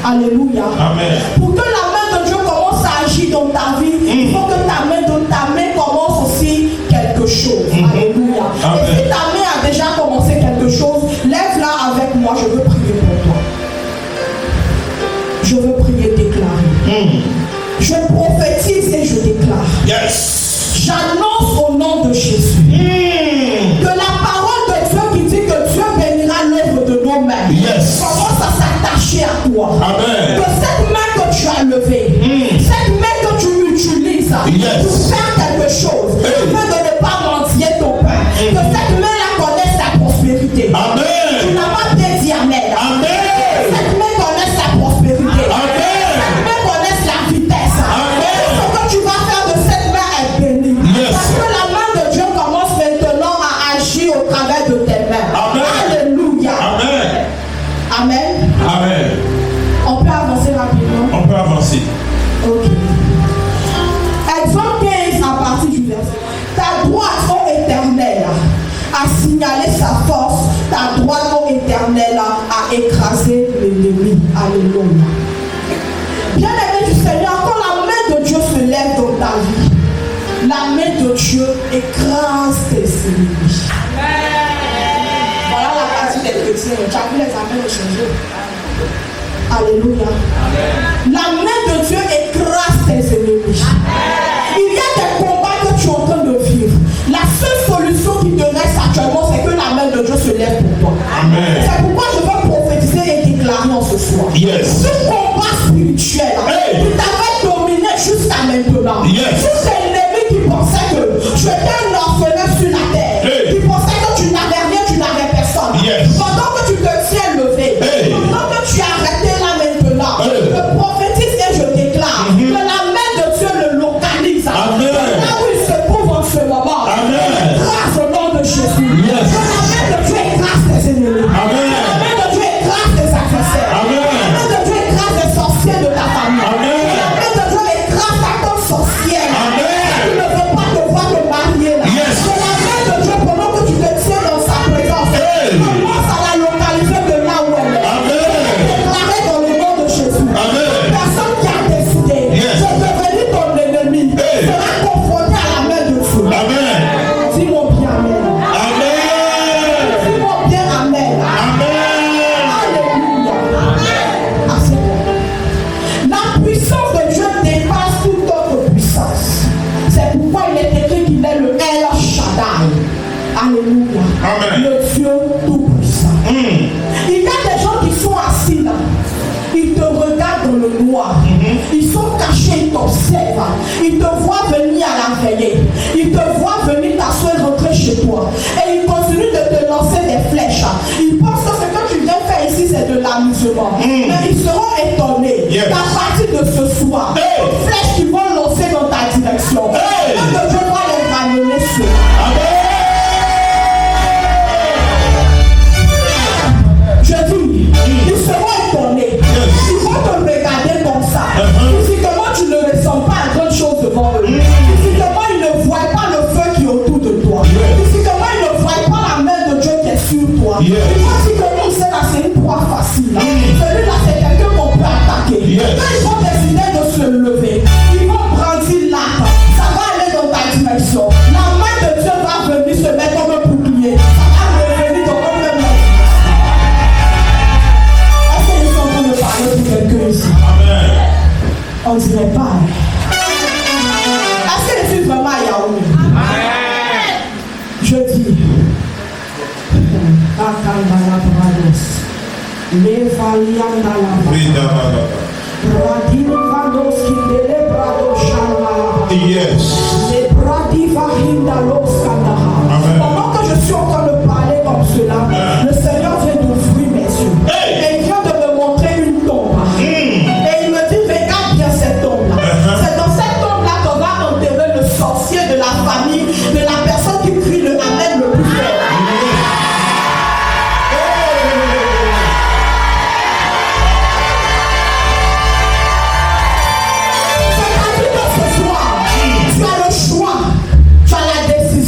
Alléluia. Amen. Pour que la main de Dieu commence à agir dans ta vie, il faut que ta main commence aussi quelque chose. Alléluia. Amen. Et si ta main a déjà commencé quelque chose, lève-la avec moi, je veux prier pour toi. Je veux prier, déclarer. Je prophétise et je déclare. Yes. J'annonce au nom de Jésus que la parole de Dieu qui dit que Dieu bénira l'œuvre de nos mains commence à s'attacher à toi. Amen. Que cette main que tu as levée, cette main que tu utilises pour faire quelque chose, afin de ne pas mendier ton pain, que cette main-là connaisse la prospérité. Amen. Tu n'as pas bien dit Amen. Amen. Que cette main connaisse la prospérité. Amen. Cette main connaisse la vitesse. Amen. Tout ce que tu vas faire de cette main est béni. Yes. Parce que la main de Dieu commence maintenant à agir au travers de tes mains. Amen. Alléluia. Amen. Amen. Amen. On peut avancer rapidement. On peut avancer. Ok. Exode 15 à partir du verset. Ta droite, ô éternel, a signalé sa force. Ta droite, ô éternel, a écrasé l'ennemi. Alléluia. Bien-aimé du Seigneur, quand la main de Dieu se lève dans ta vie, la main de Dieu écrase tes ennemis. Voilà la partie des chrétiens. Tu as vu les affaires changer. Alléluia. La main de Dieu écrase tes ennemis. Il y a des combats que tu es en train de vivre. La seule solution qui te reste actuellement, c'est que la main de Dieu se lève pour toi. Amen. C'est pourquoi je veux prophétiser et déclarer en ce soir. Yes. Ce combat spirituel qui t'avait dominé jusqu'à maintenant. Yes. Tous ces ennemis qui pensaient que tu étais un orphelin sur la terre, qui pensaient que tu n'avais rien, tu n'avais personne. Yes. Pendant que tu te tiens levé, pendant que tu as arrêté là maintenant, je prophétise et je déclare que la main de Dieu le localise. Amen. Là où il se trouve en ce moment. Amen. Grâce au nom de Jésus. Yes. Que la main de Dieu écrase tes ennemis. Amen. Que la main de Dieu écrase tes adversaires. Amen. Que la main de Dieu écrase les sorciers de ta famille. Amen. Que la main de Dieu écrase ta tante sorcière. Amen. Qui ne veut pas te voir te marier là. Yes. Que la main de Dieu, pendant que tu te tiens dans sa présence, commence à la localiser de là où elle est. Amen. Déclaré dans le nom de Jésus. Amen. Personne qui a décidé de devenir ton ennemi sera confronté à la main de Dieu. Amen. Dis-moi bien Amen. Amen. Dis-moi bien Amen. Amen. Alléluia. Ah, c'est bon. La puissance de Dieu dépasse toute autre puissance. C'est pourquoi il est écrit qu'il est le El Shaddai. Alléluia. Amen. Le Dieu tout-puissant. Il y a des gens qui sont assis là. Ils te regardent dans le noir. Ils sont cachés, ils t'observent. Ils te voient venir à la veillée. Ils te voient venir t'asseoir et rentrer chez toi. Et ils continuent de te lancer des flèches. Ils pensent que ce que tu viens faire ici, c'est de l'amusement. Mais ils seront étonnés qu'à partir de ce soir, les flèches qui vont lancer dans ta direction, que Dieu va les ramener sur toi. Je dis, ils seront étonnés. Ils vont te regarder comme ça. Physiquement, tu ne ressens pas une grande chose devant eux. Physiquement, ils ne voient pas le feu qui est autour de toi. Physiquement, ils ne voient pas la main de Dieu qui est sur toi. Ils vont dire que nous, c'est une proie facile. Celui-là, c'est quelqu'un qu'on peut attaquer. Quand ils vont décider de se lever, ils vont Les valianda la Radini Vandoski de Lebrado Shalala. Yes. Les Bradivahinda Loskanda. Amen. Pendant que je suis en train de parler comme cela, le Seigneur vient d'ouvrir mes yeux. Et il vient de me montrer une tombe. Et il me dit, regarde bien cette tombe-là. C'est dans cette tombe-là qu'on va enterrer le sorcier de la famille, de la personne qui crie le Amen le plus fort. C'est-à-dire que ce soir, tu as le choix, tu as la décision.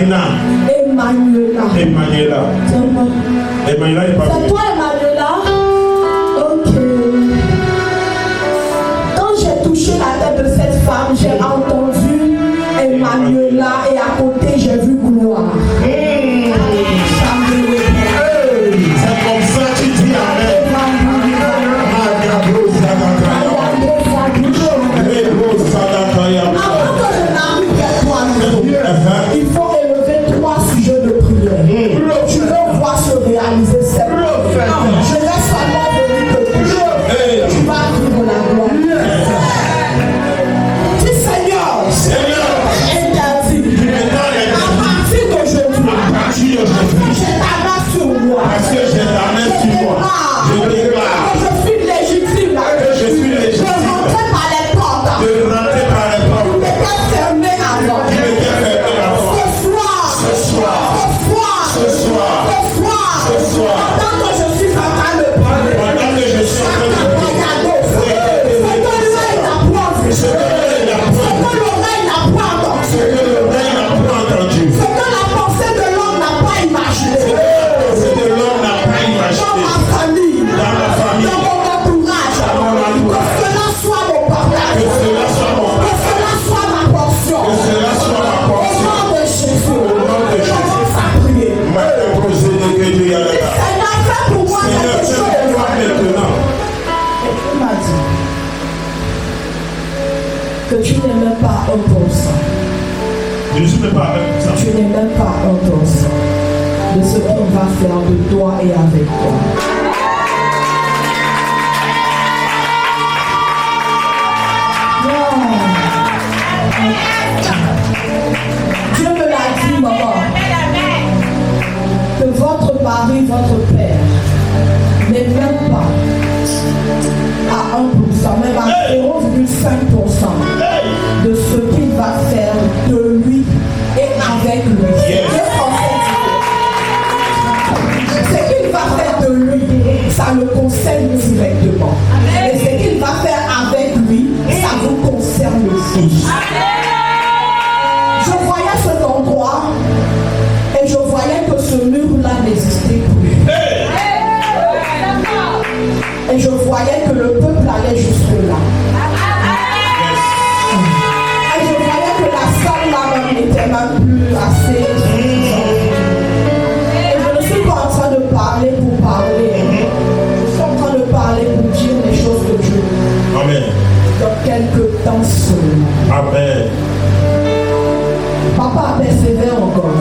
Karina. Emmanuela. Emmanuela. Tiens-moi. Emmanuela est pas C'est venue. toi, Emmanuela? Ok. Quand j'ai touché la tête de cette femme, j'ai entendu Emmanuela et à côté, j'ai vu gloire. Ça me répond. C'est comme ça que tu dis Amen. Avant que je n'arrive vers toi, il faut élever 3 sujets de prière. Tu veux voir se réaliser cette prière. Je laisse seulement venir te toucher. Tu vas vivre la gloire. Dis Seigneur, interdit. À partir d'aujourd'hui, j'ai ta main sur moi. Parce que j'ai ta main sur moi. Je déclare Que je suis légitime. que je suis Je légitime rentrais par les portes. de rentrer par les portes. Tu m'étais fermé avant. Tu m'étais fermé la porte. Ce soir. Pendant que je suis en train de parler. Pendant que je suis en train de prier, ce que l'oreille n'a pas entendu, ce que l'homme n'a pas imaginé, dans ma famille, que cela soit mon partage, que cela soit ma portion. Au nom de Jésus, commence à prier. Seigneur, fais pour moi quelque chose. Il m'a dit que tu n'es même pas 1%. Je ne suis même pas avec ça. Tu n'es même pas 1% de ce qu'on va faire de toi et avec toi. Non. Dieu me l'a dit, maman, que votre mari, votre père, n'est même pas à 1%, même à 0,5% de ce qu'il va faire de lui et avec lui. Yes. Ce qu'il va faire de lui, ça le concerne directement. Et ce qu'il va faire avec lui, ça vous concerne aussi. Je voyais cet endroit et je voyais que ce mur-là n'existait plus. Et je voyais que le peuple allait jusque-là. Et je voyais que la salle là n'était même plus assez suffisante. Et je ne suis pas en train de parler pour parler. Je suis en train de parler pour dire les choses que Dieu dit. Amen. Dans quelques temps seulement. Amen. Papa persévère encore.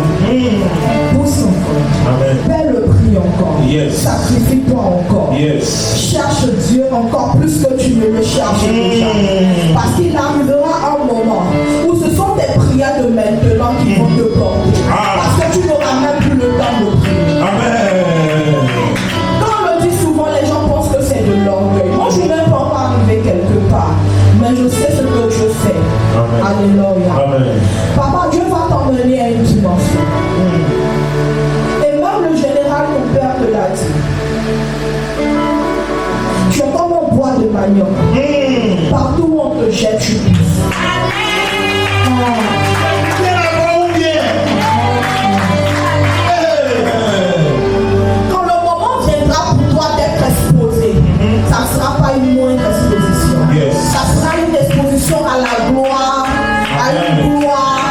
Pousse encore. Amen. Paie le prix encore. Yes. Sacrifie-toi encore. Yes. Cherche Dieu encore plus que tu ne le cherches déjà. Parce qu'il arrivera un moment où ce sont tes prières de maintenant qui vont te porter. Parce que tu n'auras même plus le temps de prier. Amen. Quand on le dit souvent, les gens pensent que c'est de l'orgueil. Moi, je ne suis même pas arrivé quelque part. Mais je sais ce que Dieu fait. Amen. Alléluia. Amen. Papa, Dieu va t'emmener à une dimension. Et même le général, mon père te l'a dit. Tu es comme un bois de manioc. Partout où on te jette, tu pousses. Quand le moment viendra pour toi d'être exposé, ça ne sera pas une moindre exposition. Yes. Ça sera une exposition à la gloire, à une gloire.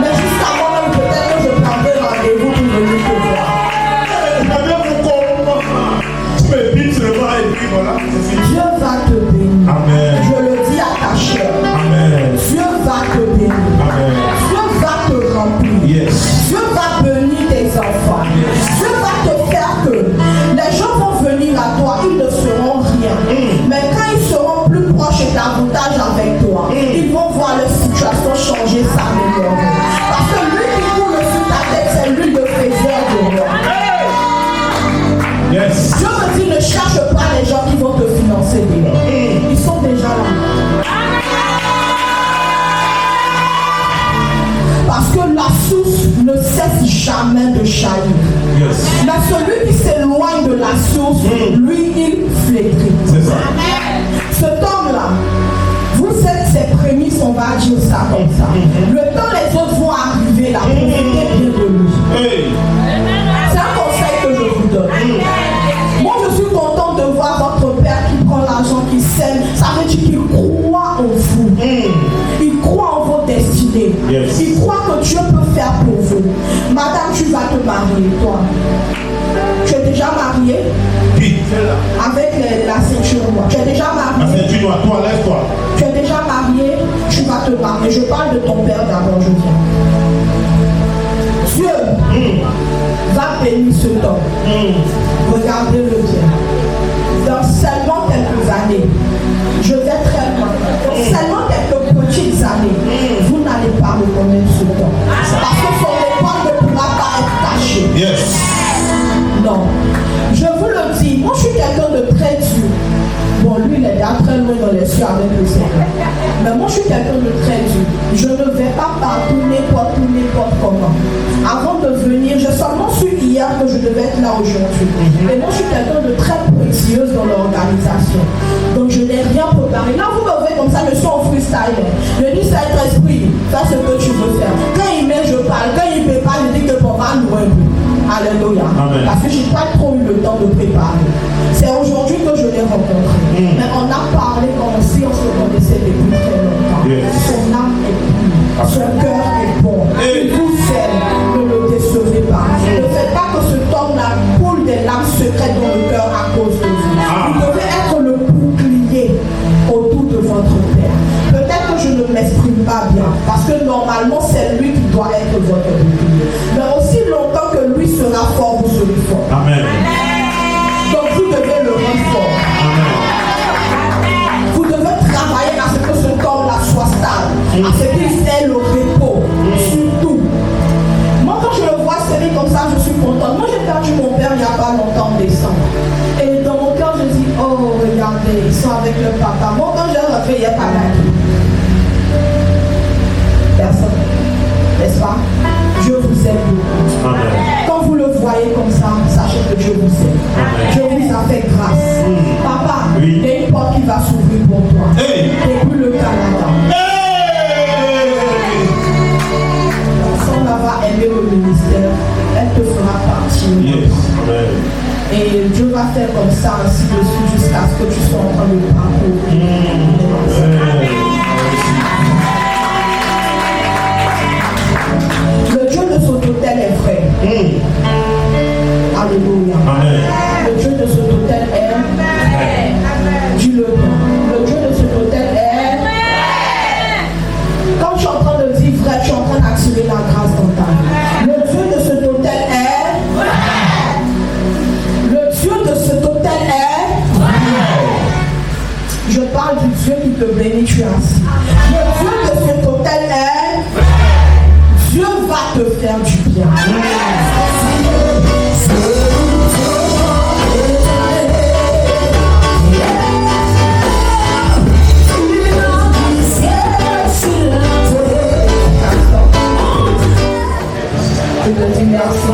Mais jusqu'à moi-même, peut-être que je prendrai rendez-vous pour venir te voir. Dieu va te bénir. Amen. Je le dis à ta chair. Amen. Dieu va te bénir. Amen. Dieu va te remplir. Yes. Dieu va bénir tes enfants. Dieu va te faire que les gens vont venir à toi, ils ne seront rien. Mais quand ils seront plus proches et davantage avec toi, ils vont voir leur situation changer, s'améliorer. Parce que lui qui roule sur ta tête, c'est lui le faiseur de roi. Yes. Dieu me dit, ne cherche pas les gens qui vont te financer déjà. Ils sont déjà là. Parce que la source ne cesse jamais de jaillir. Yes. Mais celui qui s'éloigne de la source, lui, il flétrit. C'est ça. Cet homme-là, vous êtes ses prémices, on va dire ça comme ça. Le temps les autres vont arriver, la profitez bien de feu. Madame, tu vas te marier, toi. Tu es déjà mariée Puis, avec la ceinture noire. Tu es déjà la mariée. ceinture noire, toi, lève-toi. Tu es déjà marié, tu vas te marier. Je parle de ton père d'abord, je viens. Dieu va bénir ce homme. Regardez-le bien. Dans seulement quelques années, je vais très loin. Dans seulement quelques petites années, vous n'allez pas reconnaître ce homme. Parce que son épaule ne pourra pas être tachée. Yes. Non. Je vous le dis, moi je suis quelqu'un de très dur. Bon, lui il est déjà très loin dans les cieux avec le Seigneur. Mais moi je suis quelqu'un de très dur. Je ne vais pas partout, n'importe où, n'importe comment. Avant de venir, j'ai seulement su hier que je devais être là aujourd'hui. Et moi je suis quelqu'un de très précieuse dans l'organisation. Donc je n'ai rien préparé. Là vous me voyez comme ça, je suis en freestyle. Je dis Saint-Esprit, fais ce que tu veux faire. Quand il met, je parle. Quand il ne peut pas, je dis que pour moi, loin. Alléluia. Amen. Parce que je n'ai pas trop eu le temps de préparer. C'est aujourd'hui que je l'ai rencontré. Mais on a parlé comme si on se connaissait depuis très longtemps. Yes. Son âme est pure. Son cœur est bon. Hey. Il vous aime. Ne le décevez pas. Ne faites pas que cet homme-là coule des larmes secrètes dans le cœur à cause de vous. Vous devez être le bouclier autour de votre père. Peut-être que je ne m'exprime pas bien. Parce que normalement, c'est lui qui doit être votre bouclier. Mais aussi longtemps que lui sera fort, vous serez fort. Amen. Donc vous devez le rendre fort. Amen. Vous devez travailler à ce que ce corps-là soit stable, à ce qu'il ait le repos, surtout. Moi, quand je le vois serrer comme ça, je suis contente. Moi, j'ai perdu mon père il n'y a pas longtemps en décembre. Et dans mon cœur, je dis, oh, regardez, ils sont avec le papa. Moi, quand j'ai rentré, il n'y a pas d'accueil. Personne. N'est-ce pas? Dieu vous aime beaucoup. Amen. Quand vous le voyez comme ça, sachez que Dieu vous aime. Dieu vous a fait grâce. Papa, il y a une porte qui va s'ouvrir pour toi. Hey. Depuis le Canada. Hey. Sans avoir aimé le ministère, elle te fera partir. Yes. Amen. Et Dieu va faire comme ça, ainsi de suite, jusqu'à ce que tu sois en train de parcourir. Le Dieu de cet hôtel est vrai. Alléluia. Amen. Le Dieu de cet hôtel est vrai. Dis-le bien. Le Dieu de cet hôtel est vrai. Quand tu es en train de dire vrai, tu es en train d'activer la grâce dans ta vie. Le Dieu de cet hôtel est vrai. Le Dieu de cet hôtel est vrai. Je parle du Dieu qui te bénit, tu es assis. Le Dieu de cet hôtel est vrai. Dieu va te faire du bien. Je te dis merci.